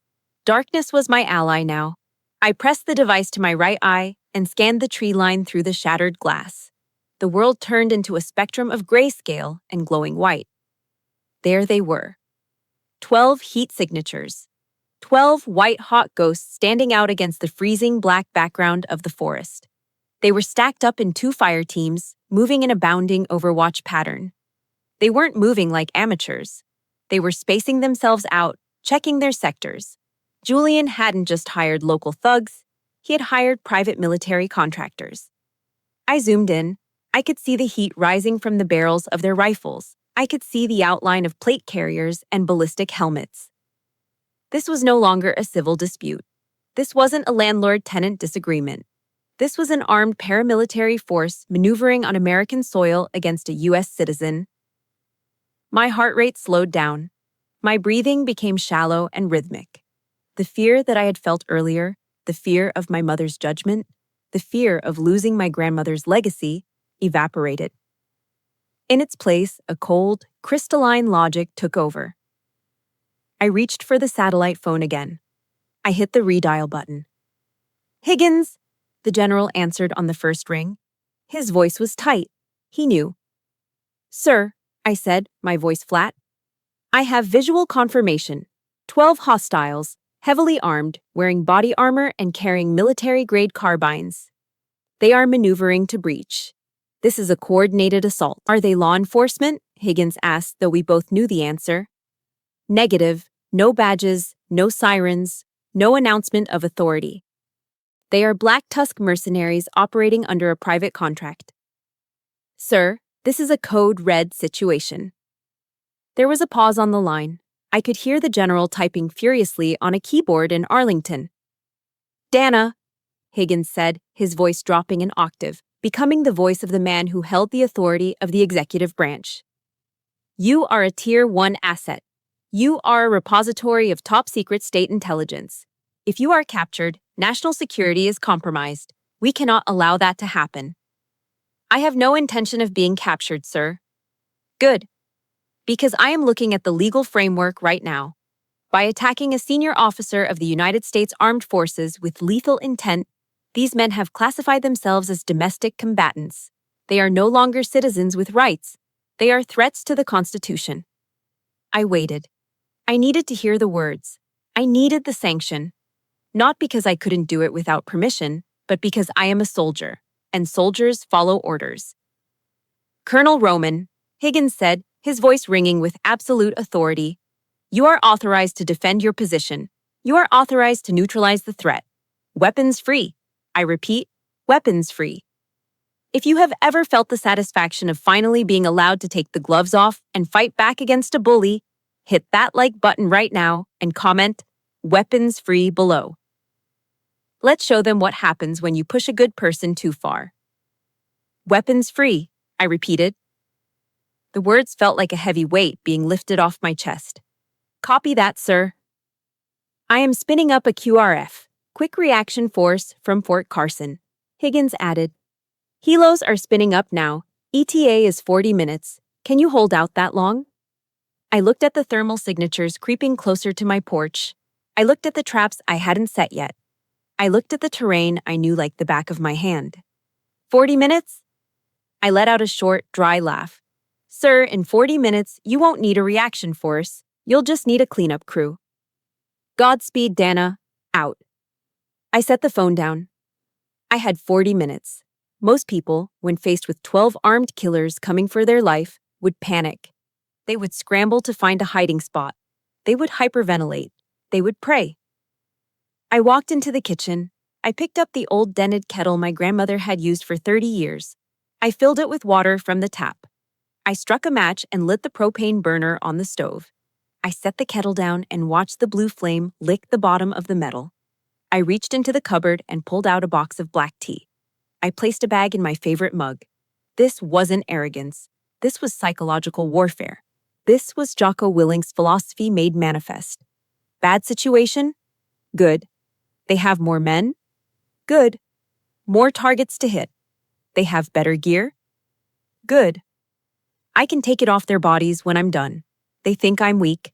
Darkness was my ally now. I pressed the device to my right eye and scanned the tree line through the shattered glass. The world turned into a spectrum of grayscale and glowing white. There they were. 12 heat signatures. 12 white-hot ghosts standing out against the freezing black background of the forest. They were stacked up in 2 fire teams, moving in a bounding Overwatch pattern. They weren't moving like amateurs. They were spacing themselves out, checking their sectors. Julian hadn't just hired local thugs, he had hired private military contractors. I zoomed in. I could see the heat rising from the barrels of their rifles. I could see the outline of plate carriers and ballistic helmets. This was no longer a civil dispute. This wasn't a landlord-tenant disagreement. This was an armed paramilitary force maneuvering on American soil against a U.S. citizen. My heart rate slowed down. My breathing became shallow and rhythmic. The fear that I had felt earlier, the fear of my mother's judgment, the fear of losing my grandmother's legacy, evaporated. In its place, a cold, crystalline logic took over. I reached for the satellite phone again. I hit the redial button. "Higgins," the general answered on the first ring. His voice was tight. He knew. "Sir," I said, my voice flat. "I have visual confirmation. 12 hostiles, heavily armed, wearing body armor and carrying military-grade carbines. They are maneuvering to breach. This is a coordinated assault." "Are they law enforcement?" Higgins asked, though we both knew the answer. "Negative. No badges, no sirens, no announcement of authority. They are Black Tusk mercenaries operating under a private contract." "Sir, this is a code red situation." There was a pause on the line. I could hear the general typing furiously on a keyboard in Arlington. "Dana," Higgins said, his voice dropping an octave, becoming the voice of the man who held the authority of the executive branch. "You are a Tier 1 asset. You are a repository of top-secret state intelligence. If you are captured, national security is compromised. We cannot allow that to happen." "I have no intention of being captured, sir." "Good. Because I am looking at the legal framework right now. By attacking a senior officer of the United States Armed Forces with lethal intent, these men have classified themselves as domestic combatants. They are no longer citizens with rights. They are threats to the Constitution." I waited. I needed to hear the words. I needed the sanction. Not because I couldn't do it without permission, but because I am a soldier, and soldiers follow orders. "Colonel Roman," Higgins said, his voice ringing with absolute authority, "you are authorized to defend your position. You are authorized to neutralize the threat. Weapons free. I repeat, weapons free. If you have ever felt the satisfaction of finally being allowed to take the gloves off and fight back against a bully, hit that like button right now and comment, 'Weapons free' below. Let's show them what happens when you push a good person too far." "Weapons free," I repeated. The words felt like a heavy weight being lifted off my chest. "Copy that, sir." "I am spinning up a QRF, Quick Reaction Force from Fort Carson," Higgins added. "Helos are spinning up now. ETA is 40 minutes. Can you hold out that long?" I looked at the thermal signatures creeping closer to my porch. I looked at the traps I hadn't set yet. I looked at the terrain I knew like the back of my hand. 40 minutes? I let out a short, dry laugh. Sir, in 40 minutes, you won't need a reaction force. You'll just need a cleanup crew. Godspeed, Dana. Out. I set the phone down. I had 40 minutes. Most people, when faced with 12 armed killers coming for their life, would panic. They would scramble to find a hiding spot. They would hyperventilate. They would pray. I walked into the kitchen. I picked up the old dented kettle my grandmother had used for 30 years. I filled it with water from the tap. I struck a match and lit the propane burner on the stove. I set the kettle down and watched the blue flame lick the bottom of the metal. I reached into the cupboard and pulled out a box of black tea. I placed a bag in my favorite mug. This wasn't arrogance. This was psychological warfare. This was Jocko Willink's philosophy made manifest. Bad situation? Good. They have more men? Good. More targets to hit. They have better gear? Good. I can take it off their bodies when I'm done. They think I'm weak?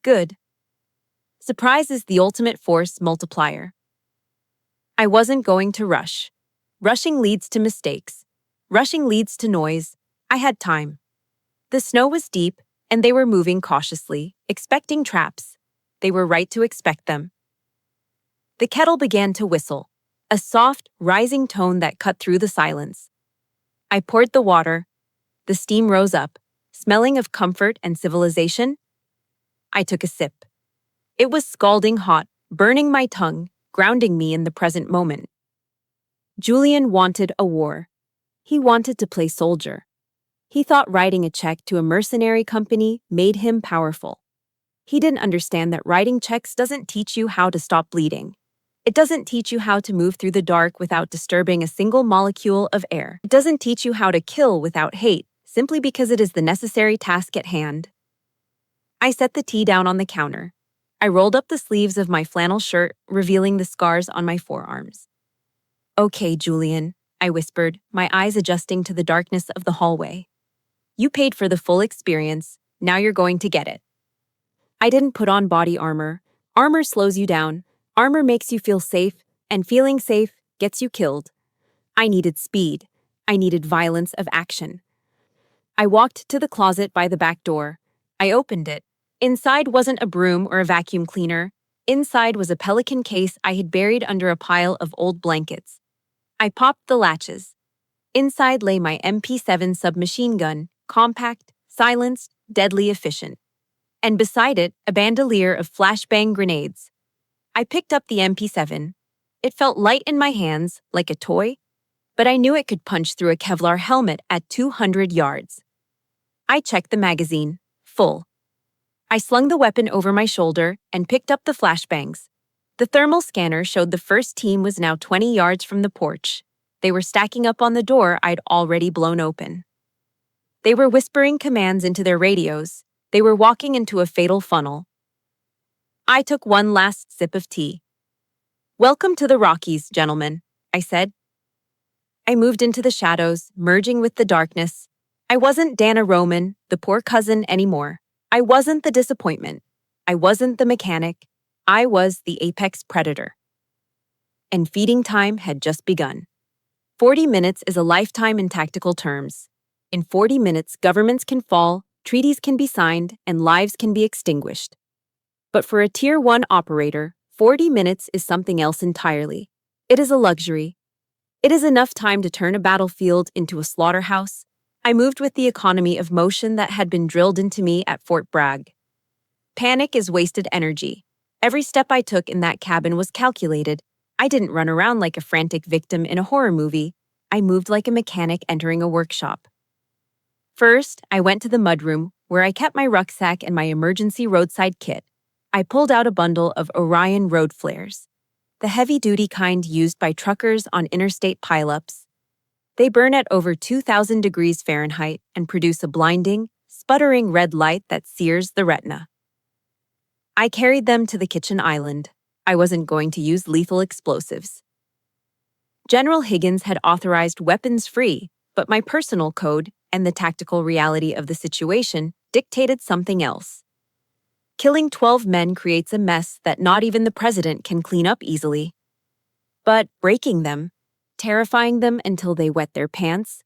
Good. Surprise is the ultimate force multiplier. I wasn't going to rush. Rushing leads to mistakes. Rushing leads to noise. I had time. The snow was deep, and they were moving cautiously, expecting traps. They were right to expect them. The kettle began to whistle, a soft, rising tone that cut through the silence. I poured the water. The steam rose up, smelling of comfort and civilization. I took a sip. It was scalding hot, burning my tongue, grounding me in the present moment. Julian wanted a war. He wanted to play soldier. He thought writing a check to a mercenary company made him powerful. He didn't understand that writing checks doesn't teach you how to stop bleeding. It doesn't teach you how to move through the dark without disturbing a single molecule of air. It doesn't teach you how to kill without hate, simply because it is the necessary task at hand. I set the tea down on the counter. I rolled up the sleeves of my flannel shirt, revealing the scars on my forearms. Okay, Julian, I whispered, my eyes adjusting to the darkness of the hallway. You paid for the full experience, now you're going to get it. I didn't put on body armor. Armor slows you down. Armor makes you feel safe, and feeling safe gets you killed. I needed speed. I needed violence of action. I walked to the closet by the back door. I opened it. Inside wasn't a broom or a vacuum cleaner. Inside was a Pelican case I had buried under a pile of old blankets. I popped the latches. Inside lay my MP7 submachine gun, compact, silenced, deadly efficient. And beside it, a bandolier of flashbang grenades. I picked up the MP7. It felt light in my hands, like a toy, but I knew it could punch through a Kevlar helmet at 200 yards. I checked the magazine, full. I slung the weapon over my shoulder and picked up the flashbangs. The thermal scanner showed the first team was now 20 yards from the porch. They were stacking up on the door I'd already blown open. They were whispering commands into their radios. They were walking into a fatal funnel. I took one last sip of tea. Welcome to the Rockies, gentlemen, I said. I moved into the shadows, merging with the darkness. I wasn't Dana Roman, the poor cousin, anymore. I wasn't the disappointment. I wasn't the mechanic. I was the apex predator. And feeding time had just begun. 40 minutes is a lifetime in tactical terms. In 40 minutes, governments can fall, treaties can be signed, and lives can be extinguished. But for a Tier 1 operator, 40 minutes is something else entirely. It is a luxury. It is enough time to turn a battlefield into a slaughterhouse. I moved with the economy of motion that had been drilled into me at Fort Bragg. Panic is wasted energy. Every step I took in that cabin was calculated. I didn't run around like a frantic victim in a horror movie. I moved like a mechanic entering a workshop. First, I went to the mudroom, where I kept my rucksack and my emergency roadside kit. I pulled out a bundle of Orion road flares, the heavy-duty kind used by truckers on interstate pileups. They burn at over 2,000 degrees Fahrenheit and produce a blinding, sputtering red light that sears the retina. I carried them to the kitchen island. I wasn't going to use lethal explosives. General Higgins had authorized weapons-free, but my personal code and the tactical reality of the situation dictated something else. Killing 12 men creates a mess that not even the president can clean up easily. But breaking them, terrifying them until they wet their pants.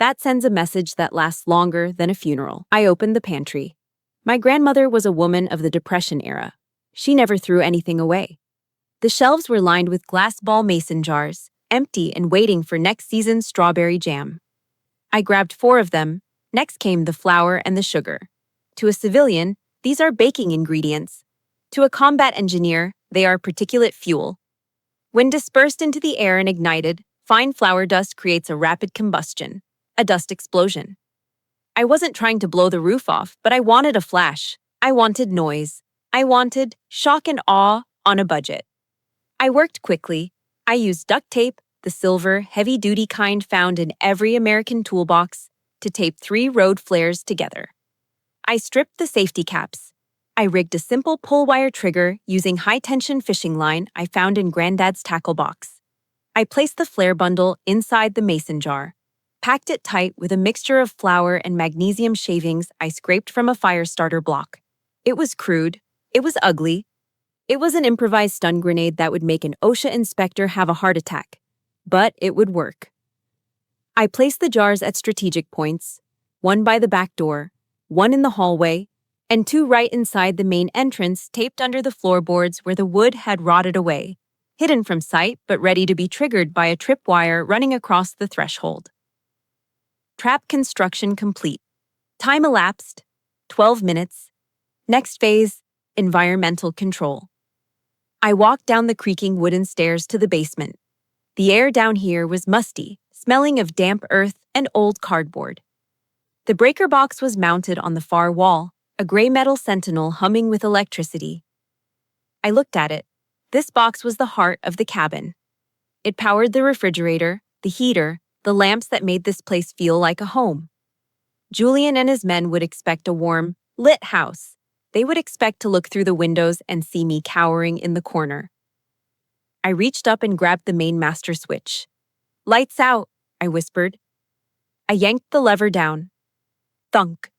That sends a message that lasts longer than a funeral. I opened the pantry. My grandmother was a woman of the Depression era. She never threw anything away. The shelves were lined with glass ball mason jars, empty and waiting for next season's strawberry jam. I grabbed 4 of them. Next came the flour and the sugar. To a civilian, these are baking ingredients. To a combat engineer, they are particulate fuel. When dispersed into the air and ignited, fine flour dust creates a rapid combustion, a dust explosion. I wasn't trying to blow the roof off, but I wanted a flash. I wanted noise. I wanted shock and awe on a budget. I worked quickly. I used duct tape, the silver, heavy-duty kind found in every American toolbox, to tape 3 road flares together. I stripped the safety caps. I rigged a simple pull-wire trigger using high-tension fishing line I found in Granddad's tackle box. I placed the flare bundle inside the mason jar, packed it tight with a mixture of flour and magnesium shavings I scraped from a fire starter block. It was crude. It was ugly. It was an improvised stun grenade that would make an OSHA inspector have a heart attack. But it would work. I placed the jars at strategic points, 1 by the back door, 1 in the hallway, and 2 right inside the main entrance taped under the floorboards where the wood had rotted away, hidden from sight but ready to be triggered by a tripwire running across the threshold. Trap construction complete. Time elapsed, 12 minutes. Next phase, environmental control. I walked down the creaking wooden stairs to the basement. The air down here was musty, smelling of damp earth and old cardboard. The breaker box was mounted on the far wall, a gray metal sentinel humming with electricity. I looked at it. This box was the heart of the cabin. It powered the refrigerator, the heater, the lamps that made this place feel like a home. Julian and his men would expect a warm, lit house. They would expect to look through the windows and see me cowering in the corner. I reached up and grabbed the main master switch. "Lights out," I whispered. I yanked the lever down. Thunk.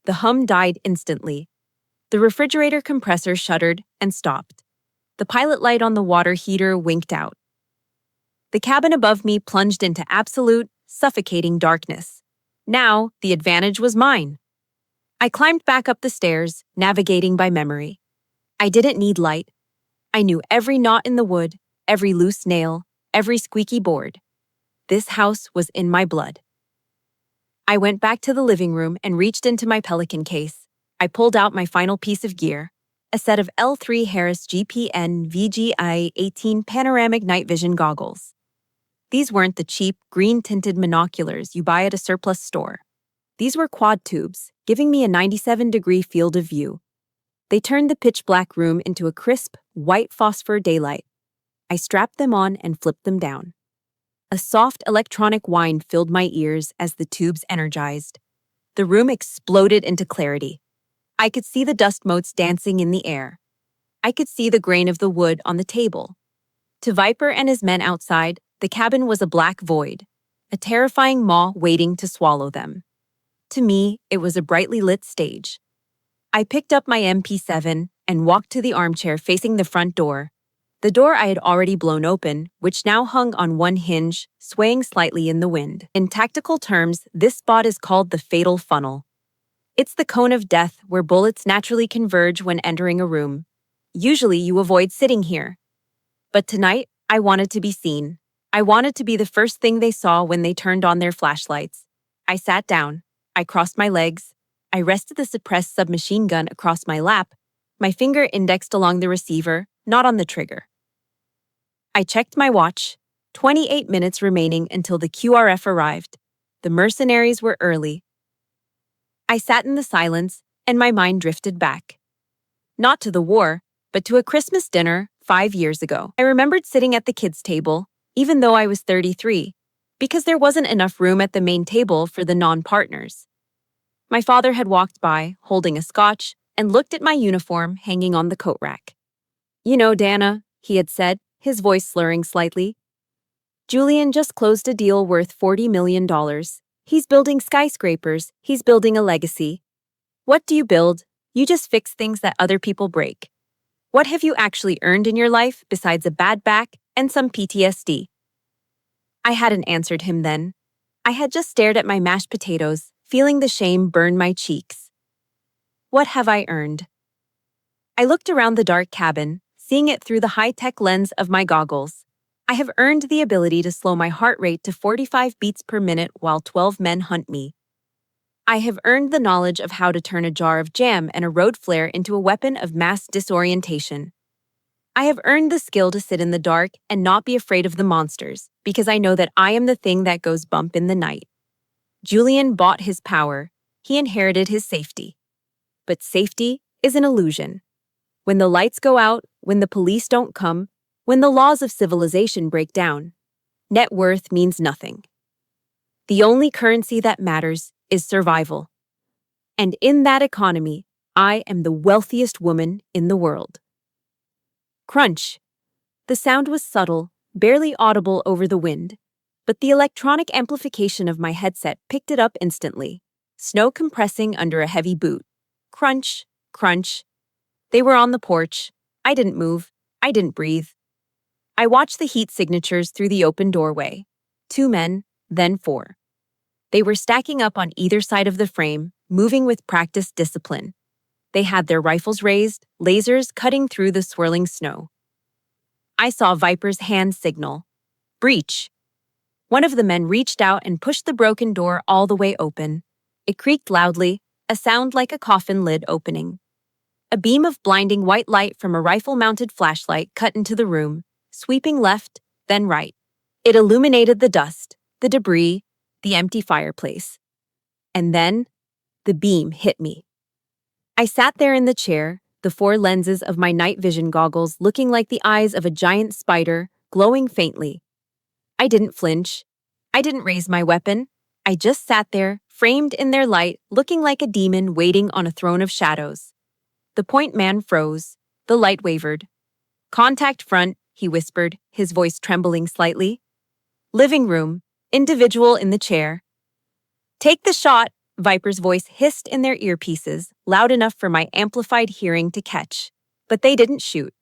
The hum died instantly. The refrigerator compressor shuddered and stopped. The pilot light on the water heater winked out. The cabin above me plunged into absolute, suffocating darkness. Now, the advantage was mine. I climbed back up the stairs, navigating by memory. I didn't need light. I knew every knot in the wood, every loose nail, every squeaky board. This house was in my blood. I went back to the living room and reached into my Pelican case. I pulled out my final piece of gear, a set of L3 Harris GPN VGI-18 panoramic night vision goggles. These weren't the cheap, green-tinted monoculars you buy at a surplus store. These were quad tubes, giving me a 97-degree field of view. They turned the pitch-black room into a crisp, white phosphor daylight. I strapped them on and flipped them down. A soft electronic whine filled my ears as the tubes energized. The room exploded into clarity. I could see the dust motes dancing in the air. I could see the grain of the wood on the table. To Viper and his men outside, the cabin was a black void, a terrifying maw waiting to swallow them. To me, it was a brightly lit stage. I picked up my MP7 and walked to the armchair facing the front door, the door I had already blown open, which now hung on one hinge, swaying slightly in the wind. In tactical terms, this spot is called the fatal funnel. It's the cone of death where bullets naturally converge when entering a room. Usually you avoid sitting here. But tonight, I wanted to be seen. I wanted to be the first thing they saw when they turned on their flashlights. I sat down. I crossed my legs. I rested the suppressed submachine gun across my lap, my finger indexed along the receiver, not on the trigger. I checked my watch. 28 minutes remaining until the QRF arrived. The mercenaries were early. I sat in the silence, and my mind drifted back. Not to the war, but to a Christmas dinner 5 years ago. I remembered sitting at the kids' table, even though I was 33, because there wasn't enough room at the main table for the non-partners. My father had walked by, holding a scotch, and looked at my uniform hanging on the coat rack. "You know, Dana," he had said, his voice slurring slightly. "Julian just closed a deal worth $40 million. He's building skyscrapers. He's building a legacy. What do you build? You just fix things that other people break. What have you actually earned in your life besides a bad back and some PTSD?" I hadn't answered him then. I had just stared at my mashed potatoes, feeling the shame burn my cheeks. What have I earned? I looked around the dark cabin, seeing it through the high-tech lens of my goggles. I have earned the ability to slow my heart rate to 45 beats per minute while 12 men hunt me. I have earned the knowledge of how to turn a jar of jam and a road flare into a weapon of mass disorientation. I have earned the skill to sit in the dark and not be afraid of the monsters, because I know that I am the thing that goes bump in the night. Julian bought his power. He inherited his safety. But safety is an illusion. When the lights go out, when the police don't come, when the laws of civilization break down, net worth means nothing. The only currency that matters is survival. And in that economy, I am the wealthiest woman in the world. Crunch. The sound was subtle, barely audible over the wind, but the electronic amplification of my headset picked it up instantly. Snow compressing under a heavy boot. Crunch, crunch. They were on the porch. I didn't move. I didn't breathe. I watched the heat signatures through the open doorway. 2 men, then 4. They were stacking up on either side of the frame, moving with practiced discipline. They had their rifles raised, lasers cutting through the swirling snow. I saw Viper's hand signal. Breach. One of the men reached out and pushed the broken door all the way open. It creaked loudly, a sound like a coffin lid opening. A beam of blinding white light from a rifle-mounted flashlight cut into the room, sweeping left, then right. It illuminated the dust, the debris, the empty fireplace. And then, the beam hit me. I sat there in the chair, the 4 lenses of my night vision goggles looking like the eyes of a giant spider, glowing faintly. I didn't flinch. I didn't raise my weapon. I just sat there, framed in their light, looking like a demon waiting on a throne of shadows. The point man froze. The light wavered. Contact front, he whispered, his voice trembling slightly. Living room, individual in the chair. Take the shot, Viper's voice hissed in their earpieces, loud enough for my amplified hearing to catch. But they didn't shoot.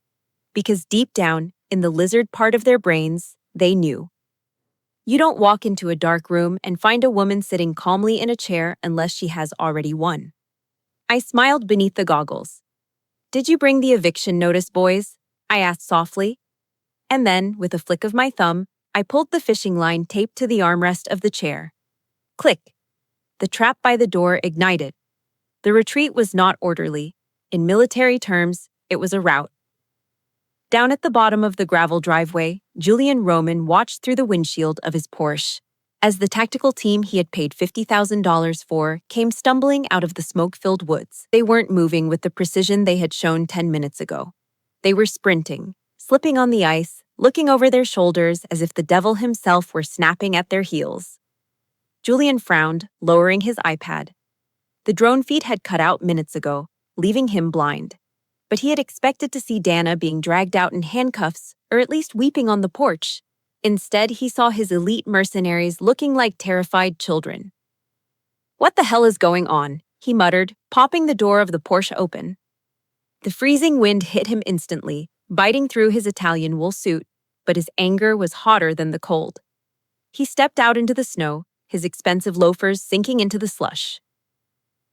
Because deep down, in the lizard part of their brains, they knew. You don't walk into a dark room and find a woman sitting calmly in a chair unless she has already won. I smiled beneath the goggles. Did you bring the eviction notice, boys? I asked softly. And then, with a flick of my thumb, I pulled the fishing line taped to the armrest of the chair. Click. The trap by the door ignited. The retreat was not orderly. In military terms, it was a rout. Down at the bottom of the gravel driveway, Julian Roman watched through the windshield of his Porsche as the tactical team he had paid $50,000 for came stumbling out of the smoke-filled woods. They weren't moving with the precision they had shown 10 minutes ago. They were sprinting, slipping on the ice, looking over their shoulders as if the devil himself were snapping at their heels. Julian frowned, lowering his iPad. The drone feed had cut out minutes ago, leaving him blind. But he had expected to see Dana being dragged out in handcuffs, or at least weeping on the porch. Instead, he saw his elite mercenaries looking like terrified children. What the hell is going on? He muttered, popping the door of the Porsche open. The freezing wind hit him instantly, biting through his Italian wool suit, but his anger was hotter than the cold. He stepped out into the snow, his expensive loafers sinking into the slush.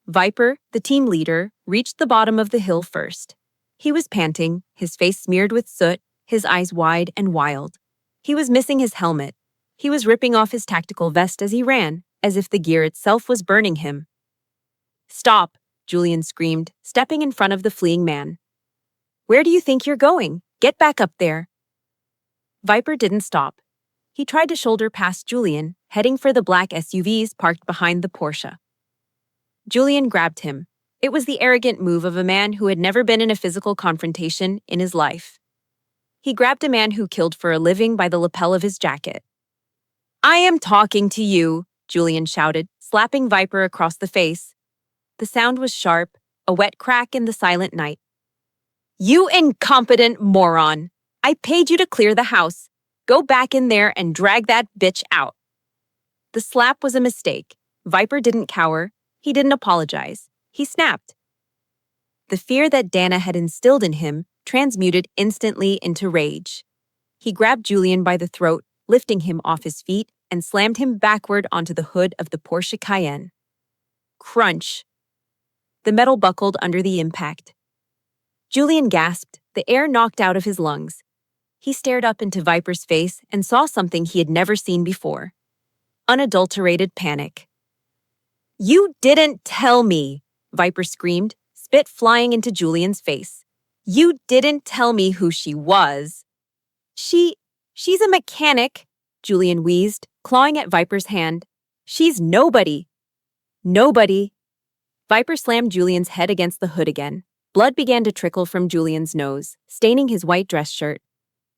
Viper, the team leader, reached the bottom of the hill first. He was panting, his face smeared with soot, his eyes wide and wild. He was missing his helmet. He was ripping off his tactical vest as he ran, as if the gear itself was burning him. Stop, Julian screamed, stepping in front of the fleeing man. Where do you think you're going? Get back up there. Viper didn't stop. He tried to shoulder past Julian, heading for the black SUVs parked behind the Porsche. Julian grabbed him. It was the arrogant move of a man who had never been in a physical confrontation in his life. He grabbed a man who killed for a living by the lapel of his jacket. I am talking to you, Julian shouted, slapping Viper across the face. The sound was sharp, a wet crack in the silent night. You incompetent moron! I paid you to clear the house. Go back in there and drag that bitch out. The slap was a mistake. Viper didn't cower. He didn't apologize. He snapped. The fear that Dana had instilled in him transmuted instantly into rage. He grabbed Julian by the throat, lifting him off his feet and slammed him backward onto the hood of the Porsche Cayenne. Crunch! The metal buckled under the impact. Julian gasped, the air knocked out of his lungs. He stared up into Viper's face and saw something he had never seen before. Unadulterated panic. "You didn't tell me!" Viper screamed, spit flying into Julian's face. "You didn't tell me who she was." She's a mechanic," Julian wheezed, clawing at Viper's hand. "She's nobody." "Nobody." Viper slammed Julian's head against the hood again. Blood began to trickle from Julian's nose, staining his white dress shirt.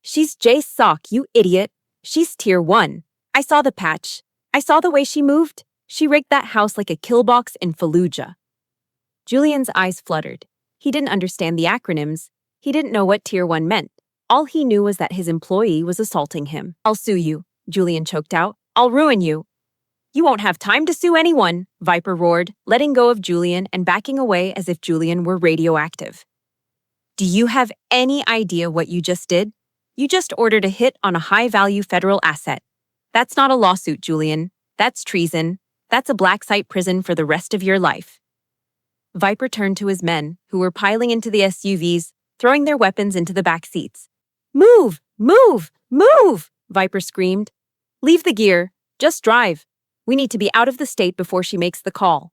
"She's JSOC, you idiot. She's Tier 1. I saw the patch. I saw the way she moved. She rigged that house like a kill box in Fallujah." Julian's eyes fluttered. He didn't understand the acronyms. He didn't know what Tier 1 meant. All he knew was that his employee was assaulting him. "I'll sue you," Julian choked out. "I'll ruin you." "You won't have time to sue anyone," Viper roared, letting go of Julian and backing away as if Julian were radioactive. "Do you have any idea what you just did? You just ordered a hit on a high-value federal asset. That's not a lawsuit, Julian. That's treason. That's a black site prison for the rest of your life." Viper turned to his men, who were piling into the SUVs, throwing their weapons into the back seats. "Move! Move! Move!" Viper screamed. "Leave the gear. Just drive. We need to be out of the state before she makes the call."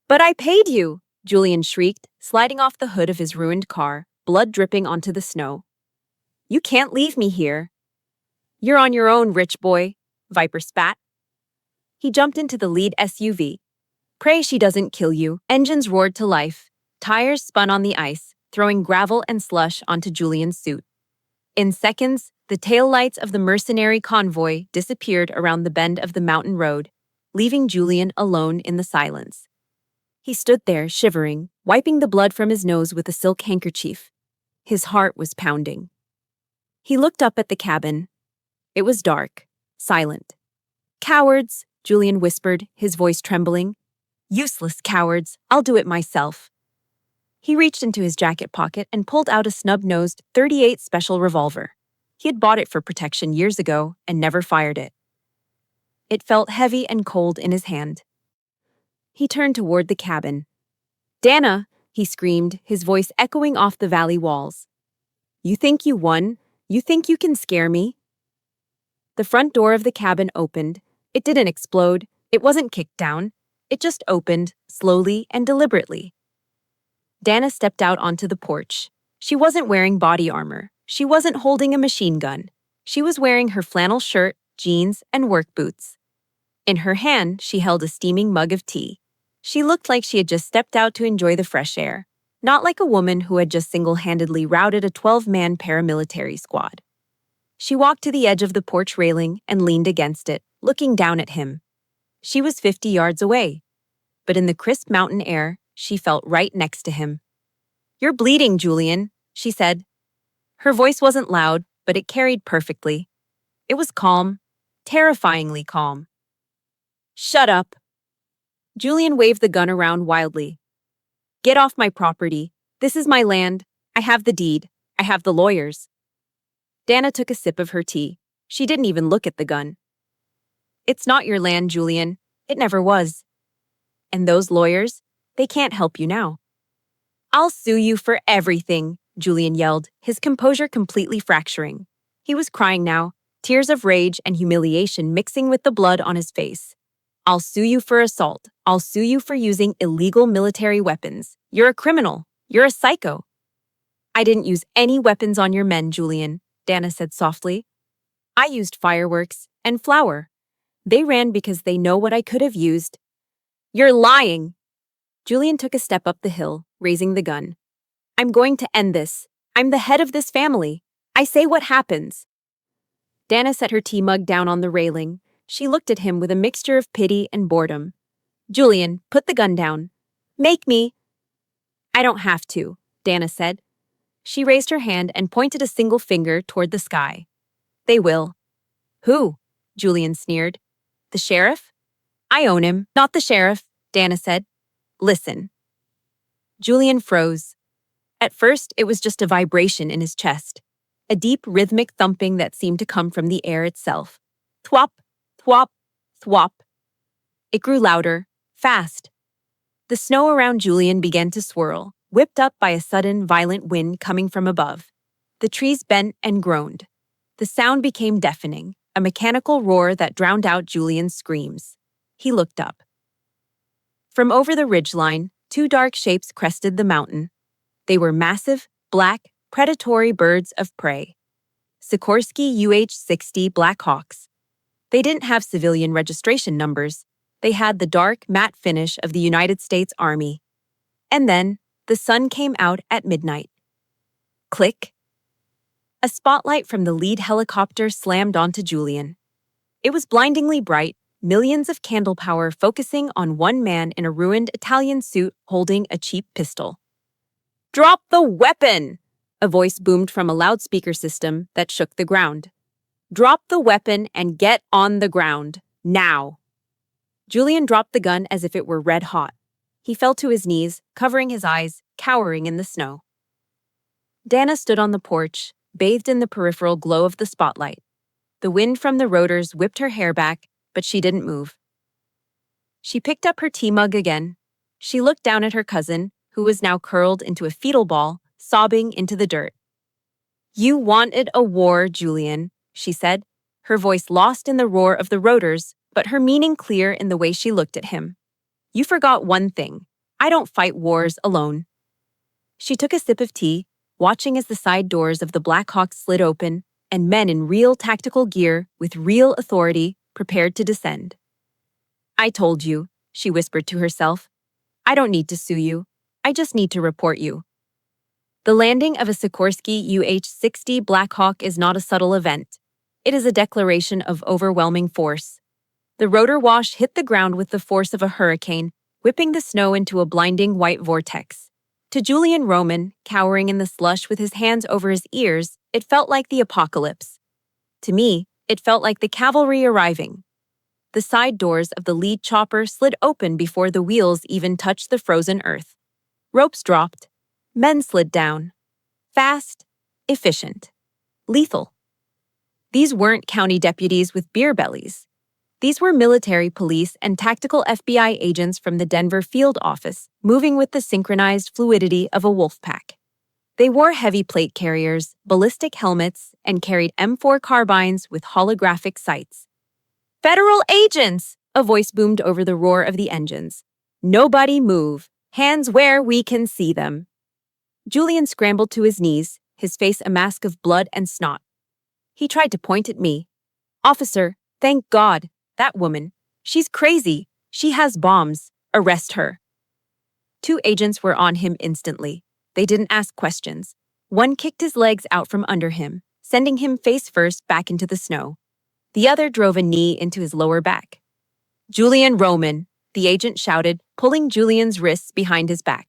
"But I paid you!" Julian shrieked, sliding off the hood of his ruined car, blood dripping onto the snow. "You can't leave me here." "You're on your own, rich boy," Viper spat. He jumped into the lead SUV. Pray she doesn't kill you. Engines roared to life. Tires spun on the ice, throwing gravel and slush onto Julian's suit. In seconds, the taillights of the mercenary convoy disappeared around the bend of the mountain road, leaving Julian alone in the silence. He stood there, shivering, wiping the blood from his nose with a silk handkerchief. His heart was pounding. He looked up at the cabin. It was dark, silent. "Cowards," Julian whispered, his voice trembling. "Useless cowards. I'll do it myself." He reached into his jacket pocket and pulled out a snub-nosed .38 special revolver. He had bought it for protection years ago and never fired it. It felt heavy and cold in his hand. He turned toward the cabin. "Dana," he screamed, his voice echoing off the valley walls. "You think you won? You think you can scare me?" The front door of the cabin opened. It didn't explode. It wasn't kicked down. It just opened, slowly and deliberately. Dana stepped out onto the porch. She wasn't wearing body armor. She wasn't holding a machine gun. She was wearing her flannel shirt, jeans, and work boots. In her hand, she held a steaming mug of tea. She looked like she had just stepped out to enjoy the fresh air, not like a woman who had just single-handedly routed a 12-man paramilitary squad. She walked to the edge of the porch railing and leaned against it, looking down at him. She was 50 yards away, but in the crisp mountain air, she felt right next to him. "You're bleeding, Julian," she said. Her voice wasn't loud, but it carried perfectly. It was calm, terrifyingly calm. "Shut up." Julian waved the gun around wildly. "Get off my property. This is my land. I have the deed. I have the lawyers." Dana took a sip of her tea. She didn't even look at the gun. "It's not your land, Julian. It never was. And those lawyers, they can't help you now." "I'll sue you for everything," Julian yelled, his composure completely fracturing. He was crying now, tears of rage and humiliation mixing with the blood on his face. "I'll sue you for assault. I'll sue you for using illegal military weapons. You're a criminal. You're a psycho." "I didn't use any weapons on your men, Julian," Dana said softly. "I used fireworks and flour. They ran because they know what I could have used." "You're lying!" Julian took a step up the hill, raising the gun. "I'm going to end this. I'm the head of this family. I say what happens." Dana set her tea mug down on the railing. She looked at him with a mixture of pity and boredom. "Julian, put the gun down." "Make me." "I don't have to," Dana said. She raised her hand and pointed a single finger toward the sky. "They will." "Who?" Julian sneered. "The sheriff?" "I own him, not the sheriff," Dana said. "Listen." Julian froze. At first, it was just a vibration in his chest. a deep rhythmic thumping that seemed to come from the air itself. Thwop, thwop, thwop. It grew louder, fast. The snow around Julian began to swirl, whipped up by a sudden, violent wind coming from above. The trees bent and groaned. The sound became deafening, a mechanical roar that drowned out Julian's screams. He looked up. From over the ridgeline, two dark shapes crested the mountain. They were massive, black, predatory birds of prey. Sikorsky UH-60 Black Hawks. They didn't have civilian registration numbers. They had the dark, matte finish of the United States Army. And then, the sun came out at midnight. Click. A spotlight from the lead helicopter slammed onto Julian. It was blindingly bright, millions of candle power focusing on one man in a ruined Italian suit holding a cheap pistol. "Drop the weapon!" A voice boomed from a loudspeaker system that shook the ground. "Drop the weapon and get on the ground, now!" Julian dropped the gun as if it were red hot. He fell to his knees, covering his eyes, cowering in the snow. Dana stood on the porch, bathed in the peripheral glow of the spotlight. The wind from the rotors whipped her hair back, but she didn't move. She picked up her tea mug again. She looked down at her cousin, who was now curled into a fetal ball, sobbing into the dirt. "You wanted a war, Julian," she said, her voice lost in the roar of the rotors, but her meaning clear in the way she looked at him. "You forgot one thing. I don't fight wars alone." She took a sip of tea, watching as the side doors of the Black Hawk slid open and men in real tactical gear with real authority prepared to descend. "I told you," she whispered to herself. "I don't need to sue you. I just need to report you." The landing of a Sikorsky UH-60 Black Hawk is not a subtle event. It is a declaration of overwhelming force. The rotor wash hit the ground with the force of a hurricane, whipping the snow into a blinding white vortex. To Julian Roman, cowering in the slush with his hands over his ears, it felt like the apocalypse. To me, it felt like the cavalry arriving. The side doors of the lead chopper slid open before the wheels even touched the frozen earth. Ropes dropped. Men slid down. Fast, efficient, lethal. These weren't county deputies with beer bellies. These were military police and tactical FBI agents from the Denver field office, moving with the synchronized fluidity of a wolf pack. They wore heavy plate carriers, ballistic helmets, and carried M4 carbines with holographic sights. "Federal agents!" a voice boomed over the roar of the engines. "Nobody move. Hands where we can see them." Julian scrambled to his knees, his face a mask of blood and snot. He tried to point at me. "Officer, thank God. That woman. She's crazy. She has bombs. Arrest her." Two agents were on him instantly. They didn't ask questions. One kicked his legs out from under him, sending him face first back into the snow. The other drove a knee into his lower back. "Julian Roman," the agent shouted, pulling Julian's wrists behind his back.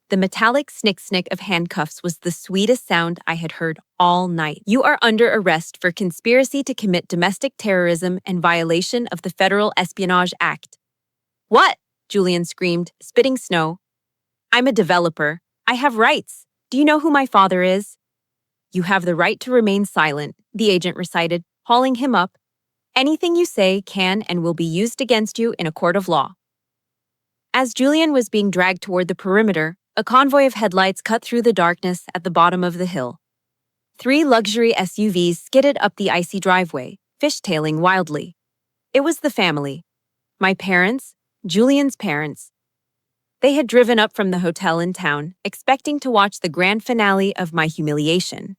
The metallic snick-snick of handcuffs was the sweetest sound I had heard all night. "You are under arrest for conspiracy to commit domestic terrorism and violation of the Federal Espionage Act." "What?" Julian screamed, spitting snow. "I'm a developer. I have rights. Do you know who my father is?" "You have the right to remain silent," the agent recited, hauling him up. "Anything you say can and will be used against you in a court of law." As Julian was being dragged toward the perimeter, a convoy of headlights cut through the darkness at the bottom of the hill. 3 luxury SUVs skidded up the icy driveway, fishtailing wildly. It was the family. My parents, Julian's parents. They had driven up from the hotel in town, expecting to watch the grand finale of my humiliation.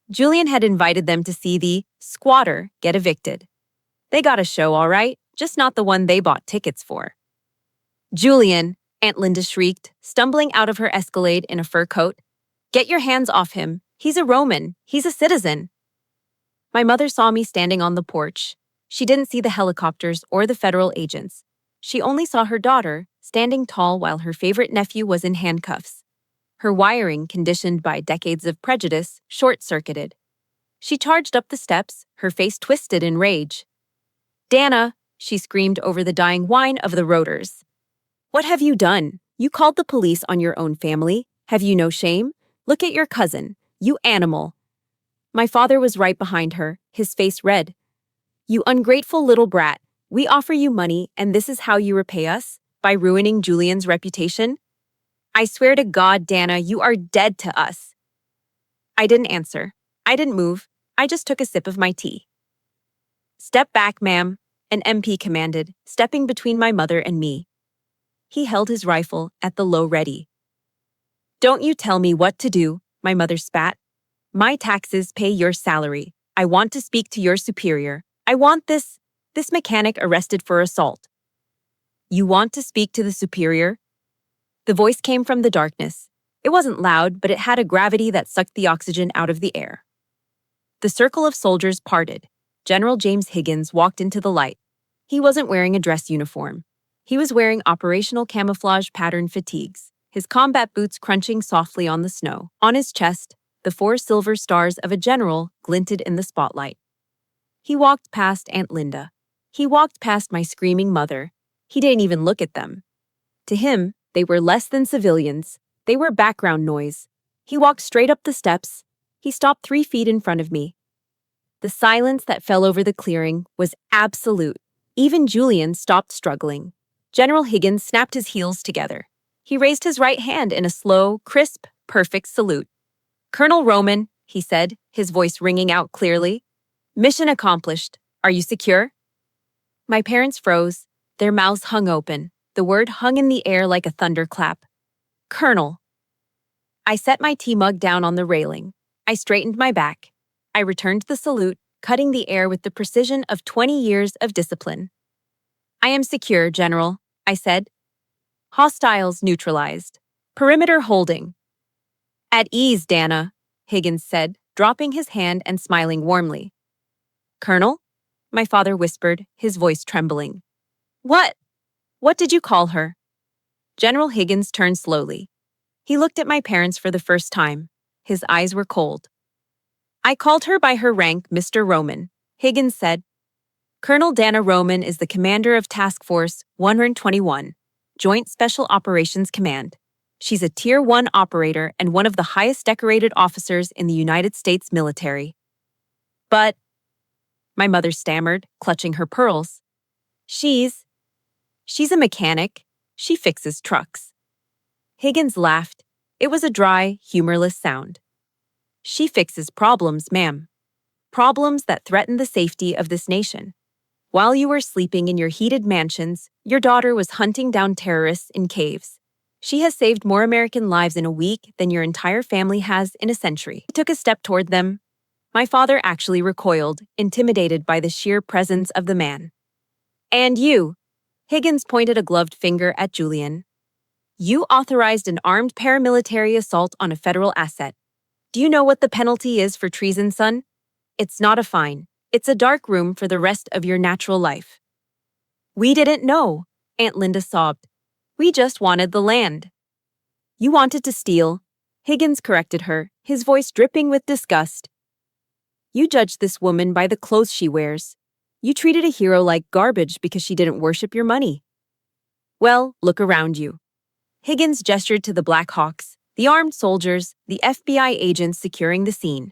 Julian had invited them to see the squatter get evicted. They got a show, all right, just not the one they bought tickets for. "Julian," Aunt Linda shrieked, stumbling out of her Escalade in a fur coat. "Get your hands off him. He's a Roman. He's a citizen." My mother saw me standing on the porch. She didn't see the helicopters or the federal agents. She only saw her daughter, standing tall while her favorite nephew was in handcuffs. Her wiring, conditioned by decades of prejudice, short-circuited. She charged up the steps, her face twisted in rage. "Dana," she screamed over the dying whine of the rotors. "What have you done? You called the police on your own family. Have you no shame? Look at your cousin. You animal." My father was right behind her, his face red. You ungrateful little brat. We offer you money, and this is how you repay us? By ruining Julian's reputation? I swear to God, Dana, you are dead to us. I didn't answer. I didn't move. I just took a sip of my tea. Step back, ma'am, an MP commanded, stepping between my mother and me. He held his rifle at the low ready. Don't you tell me what to do, my mother spat. My taxes pay your salary. I want to speak to your superior. I want this mechanic arrested for assault. You want to speak to the superior? The voice came from the darkness. It wasn't loud, but it had a gravity that sucked the oxygen out of the air. The circle of soldiers parted. General James Higgins walked into the light. He wasn't wearing a dress uniform. He was wearing operational camouflage pattern fatigues, his combat boots crunching softly on the snow. On his chest, the 4 silver stars of a general glinted in the spotlight. He walked past Aunt Linda. He walked past my screaming mother. He didn't even look at them. To him, they were less than civilians. They were background noise. He walked straight up the steps. He stopped 3 feet in front of me. The silence that fell over the clearing was absolute. Even Julian stopped struggling. General Higgins snapped his heels together. He raised his right hand in a slow, crisp, perfect salute. Colonel Roman, he said, his voice ringing out clearly. Mission accomplished. Are you secure? My parents froze. Their mouths hung open. The word hung in the air like a thunderclap. Colonel. I set my tea mug down on the railing. I straightened my back. I returned the salute, cutting the air with the precision of 20 years of discipline. I am secure, General, I said. Hostiles neutralized. Perimeter holding. At ease, Dana, Higgins said, dropping his hand and smiling warmly. Colonel? My father whispered, his voice trembling. What? What did you call her? General Higgins turned slowly. He looked at my parents for the first time. His eyes were cold. I called her by her rank, Mr. Roman, Higgins said. Colonel Dana Roman is the commander of Task Force 121, Joint Special Operations Command. She's a Tier 1 operator and one of the highest decorated officers in the United States military. But, my mother stammered, clutching her pearls. She's a mechanic. She fixes trucks. Higgins laughed. It was a dry, humorless sound. She fixes problems, ma'am. Problems that threaten the safety of this nation. While you were sleeping in your heated mansions, your daughter was hunting down terrorists in caves. She has saved more American lives in a week than your entire family has in a century. He took a step toward them. My father actually recoiled, intimidated by the sheer presence of the man. And you, Higgins pointed a gloved finger at Julian. You authorized an armed paramilitary assault on a federal asset. Do you know what the penalty is for treason, son? It's not a fine. It's a dark room for the rest of your natural life. We didn't know, Aunt Linda sobbed. We just wanted the land. You wanted to steal, Higgins corrected her, his voice dripping with disgust. You judged this woman by the clothes she wears. You treated a hero like garbage because she didn't worship your money. Well, look around you. Higgins gestured to the Black Hawks, the armed soldiers, the FBI agents securing the scene.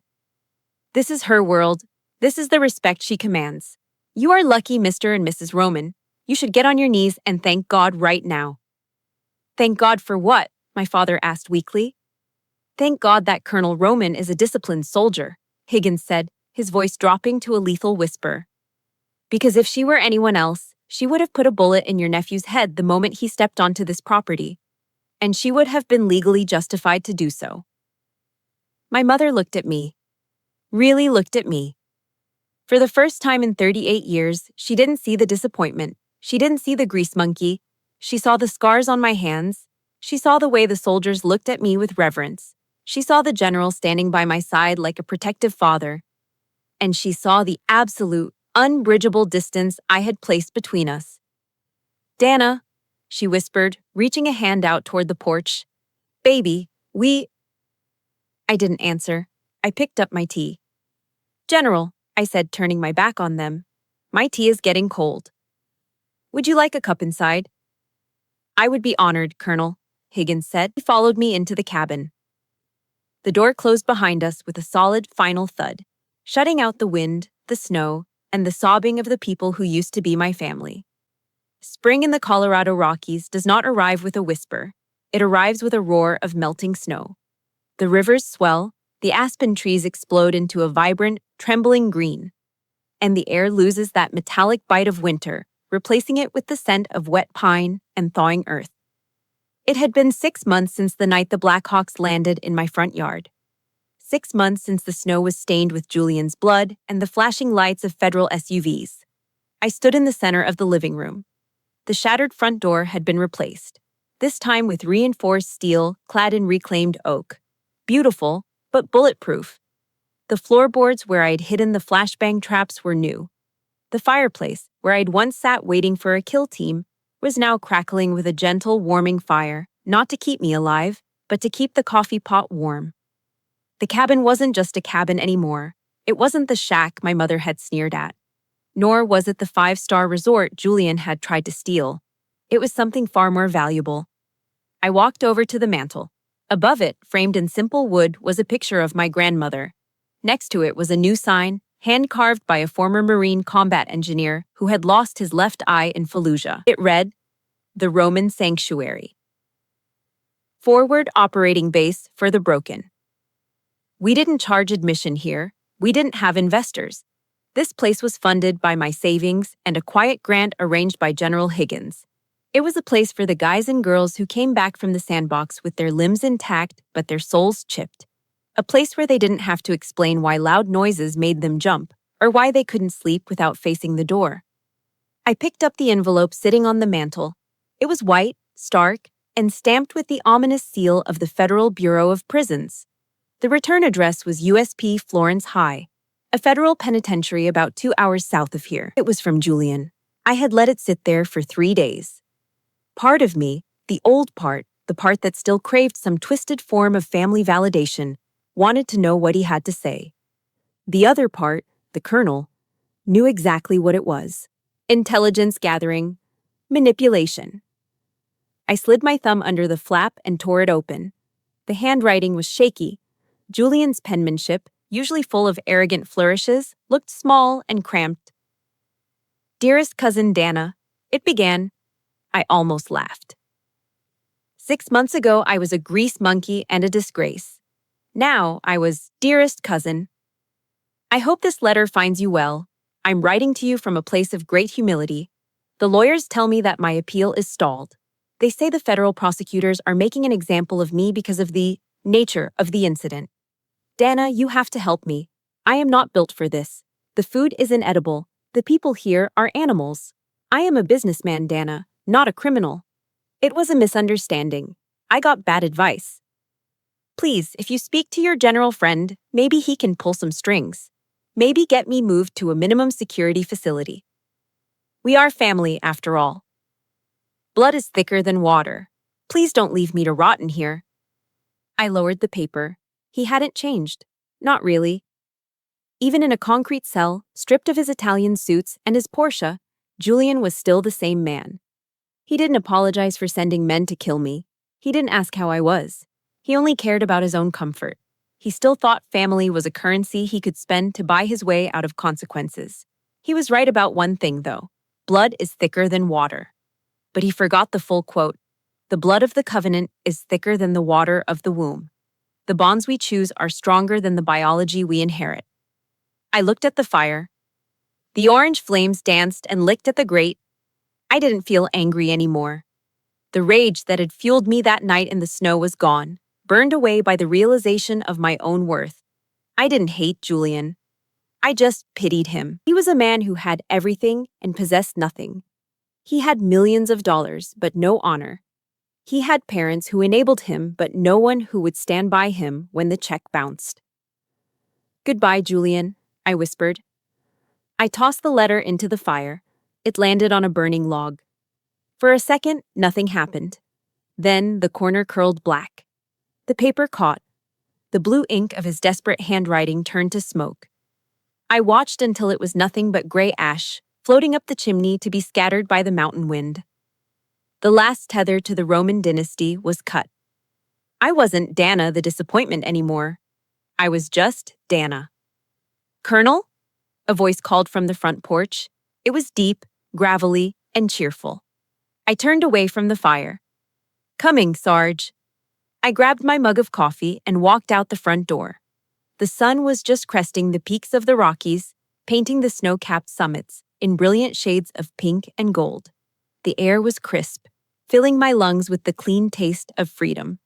This is her world. This is the respect she commands. You are lucky, Mr. and Mrs. Roman. You should get on your knees and thank God right now. Thank God for what? My father asked weakly. Thank God that Colonel Roman is a disciplined soldier, Higgins said, his voice dropping to a lethal whisper. Because if she were anyone else, she would have put a bullet in your nephew's head the moment he stepped onto this property. And she would have been legally justified to do so. My mother looked at me. Really looked at me. For the first time in 38 years, she didn't see the disappointment. She didn't see the grease monkey. She saw the scars on my hands. She saw the way the soldiers looked at me with reverence. She saw the general standing by my side like a protective father. And she saw the absolute, unbridgeable distance I had placed between us. Dana, she whispered, reaching a hand out toward the porch. Baby, I didn't answer. I picked up my tea. General, I said, turning my back on them. My tea is getting cold. Would you like a cup inside? I would be honored, Colonel, Higgins said. He followed me into the cabin. The door closed behind us with a solid, final thud. shutting out the wind, the snow, and the sobbing of the people who used to be my family. Spring in the Colorado Rockies does not arrive with a whisper. It arrives with a roar of melting snow. The rivers swell, the aspen trees explode into a vibrant, trembling green, and the air loses that metallic bite of winter, replacing it with the scent of wet pine and thawing earth. It had been 6 months since the night the Blackhawks landed in my front yard. 6 months since the snow was stained with Julian's blood and the flashing lights of federal SUVs. I stood in the center of the living room. The shattered front door had been replaced, this time with reinforced steel clad in reclaimed oak. Beautiful, but bulletproof. The floorboards where I'd hidden the flashbang traps were new. The fireplace, where I'd once sat waiting for a kill team, was now crackling with a gentle, warming fire, not to keep me alive, but to keep the coffee pot warm. The cabin wasn't just a cabin anymore. It wasn't the shack my mother had sneered at. Nor was it the 5-star resort Julian had tried to steal. It was something far more valuable. I walked over to the mantel. Above it, framed in simple wood, was a picture of my grandmother. Next to it was a new sign, hand-carved by a former Marine combat engineer who had lost his left eye in Fallujah. It read, "The Roman Sanctuary. Forward operating base for the broken." We didn't charge admission here. We didn't have investors. This place was funded by my savings and a quiet grant arranged by General Higgins. It was a place for the guys and girls who came back from the sandbox with their limbs intact but their souls chipped. A place where they didn't have to explain why loud noises made them jump or why they couldn't sleep without facing the door. I picked up the envelope sitting on the mantel. It was white, stark, and stamped with the ominous seal of the Federal Bureau of Prisons. The return address was USP Florence High, a federal penitentiary about 2 hours south of here. It was from Julian. I had let it sit there for 3 days. Part of me, the old part, the part that still craved some twisted form of family validation, wanted to know what he had to say. The other part, the colonel, knew exactly what it was. Intelligence gathering, manipulation. I slid my thumb under the flap and tore it open. The handwriting was shaky. Julian's penmanship, usually full of arrogant flourishes, looked small and cramped. "Dearest cousin Dana," it began. I almost laughed. 6 months ago, I was a grease monkey and a disgrace. Now, I was, "Dearest cousin, I hope this letter finds you well. I'm writing to you from a place of great humility. The lawyers tell me that my appeal is stalled. They say the federal prosecutors are making an example of me because of the nature of the incident. Dana, you have to help me. I am not built for this. The food is inedible. The people here are animals. I am a businessman, Dana, not a criminal. It was a misunderstanding. I got bad advice. Please, if you speak to your general friend, maybe he can pull some strings. Maybe get me moved to a minimum security facility. We are family, after all. Blood is thicker than water. Please don't leave me to rot in here." I lowered the paper. He hadn't changed. Not really. Even in a concrete cell, stripped of his Italian suits and his Porsche, Julian was still the same man. He didn't apologize for sending men to kill me. He didn't ask how I was. He only cared about his own comfort. He still thought family was a currency he could spend to buy his way out of consequences. He was right about one thing, though. Blood is thicker than water. But he forgot the full quote. The blood of the covenant is thicker than the water of the womb. The bonds we choose are stronger than the biology we inherit. I looked at the fire. The orange flames danced and licked at the grate. I didn't feel angry anymore. The rage that had fueled me that night in the snow was gone, burned away by the realization of my own worth. I didn't hate Julian. I just pitied him. He was a man who had everything and possessed nothing. He had millions of dollars, but no honor. He had parents who enabled him, but no one who would stand by him when the check bounced. "Goodbye, Julian," I whispered. I tossed the letter into the fire. It landed on a burning log. For a second, nothing happened. Then the corner curled black. The paper caught. The blue ink of his desperate handwriting turned to smoke. I watched until it was nothing but gray ash, floating up the chimney to be scattered by the mountain wind. The last tether to the Roman dynasty was cut. I wasn't Dana the disappointment anymore. I was just Dana. Colonel? A voice called from the front porch. It was deep, gravelly, and cheerful. I turned away from the fire. Coming, Sarge. I grabbed my mug of coffee and walked out the front door. The sun was just cresting the peaks of the Rockies, painting the snow-capped summits in brilliant shades of pink and gold. The air was crisp, filling my lungs with the clean taste of freedom.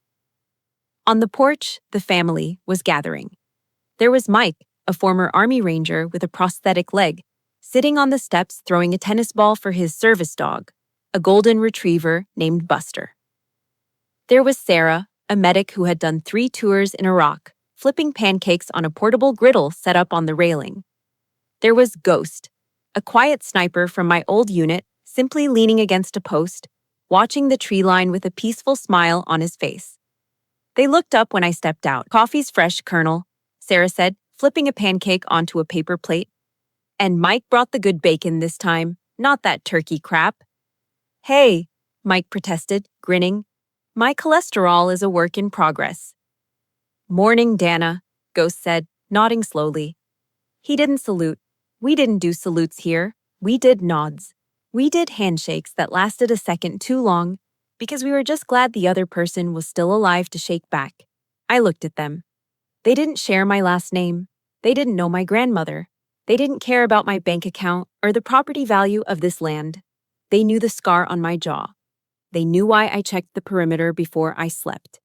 On the porch, the family was gathering. There was Mike, a former Army Ranger with a prosthetic leg, sitting on the steps throwing a tennis ball for his service dog, a golden retriever named Buster. There was Sarah, a medic who had done 3 tours in Iraq, flipping pancakes on a portable griddle set up on the railing. There was Ghost, a quiet sniper from my old unit, simply leaning against a post, watching the tree line with a peaceful smile on his face. They looked up when I stepped out. Coffee's fresh, Colonel, Sarah said, flipping a pancake onto a paper plate. And Mike brought the good bacon this time, not that turkey crap. Hey, Mike protested, grinning. My cholesterol is a work in progress. Morning, Dana, Ghost said, nodding slowly. He didn't salute. We didn't do salutes here. We did nods. We did handshakes that lasted a second too long because we were just glad the other person was still alive to shake back. I looked at them. They didn't share my last name. They didn't know my grandmother. They didn't care about my bank account or the property value of this land. They knew the scar on my jaw. They knew why I checked the perimeter before I slept.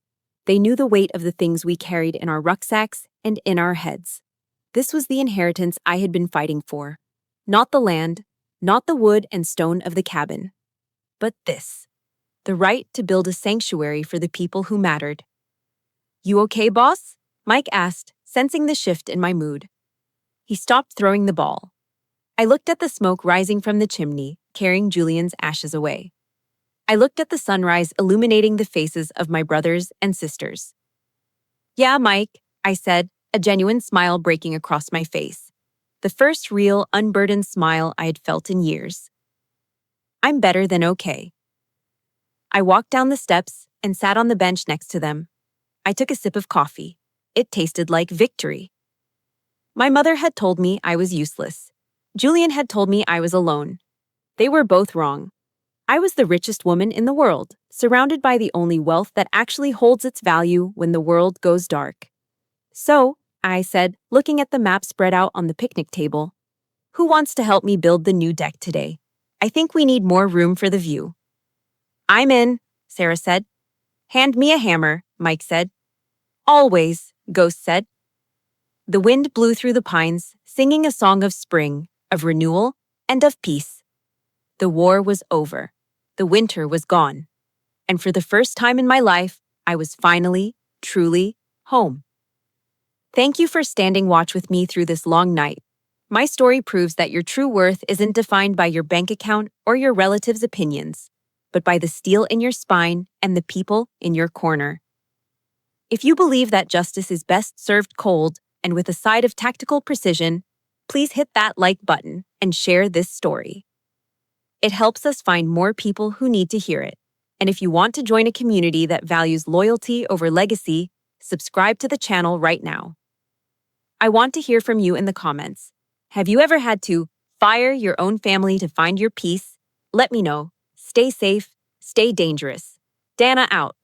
They knew the weight of the things we carried in our rucksacks and in our heads. This was the inheritance I had been fighting for. Not the land, not the wood and stone of the cabin, but this. The right to build a sanctuary for the people who mattered. You okay, boss? Mike asked, sensing the shift in my mood. He stopped throwing the ball. I looked at the smoke rising from the chimney, carrying Julian's ashes away. I looked at the sunrise illuminating the faces of my brothers and sisters. Yeah, Mike, I said, a genuine smile breaking across my face. The first real, unburdened smile I had felt in years. I'm better than okay. I walked down the steps and sat on the bench next to them. I took a sip of coffee. It tasted like victory. My mother had told me I was useless. Julian had told me I was alone. They were both wrong. I was the richest woman in the world, surrounded by the only wealth that actually holds its value when the world goes dark. So, I said, looking at the map spread out on the picnic table, who wants to help me build the new deck today? I think we need more room for the view. I'm in, Sarah said. Hand me a hammer, Mike said. Always, Ghost said. The wind blew through the pines, singing a song of spring, of renewal, and of peace. The war was over. The winter was gone. And for the first time in my life, I was finally, truly, home. Thank you for standing watch with me through this long night. My story proves that your true worth isn't defined by your bank account or your relatives' opinions, but by the steel in your spine and the people in your corner. If you believe that justice is best served cold and with a side of tactical precision, please hit that like button and share this story. It helps us find more people who need to hear it. And if you want to join a community that values loyalty over legacy, subscribe to the channel right now. I want to hear from you in the comments. Have you ever had to fire your own family to find your peace? Let me know. Stay safe, stay dangerous. Dana out.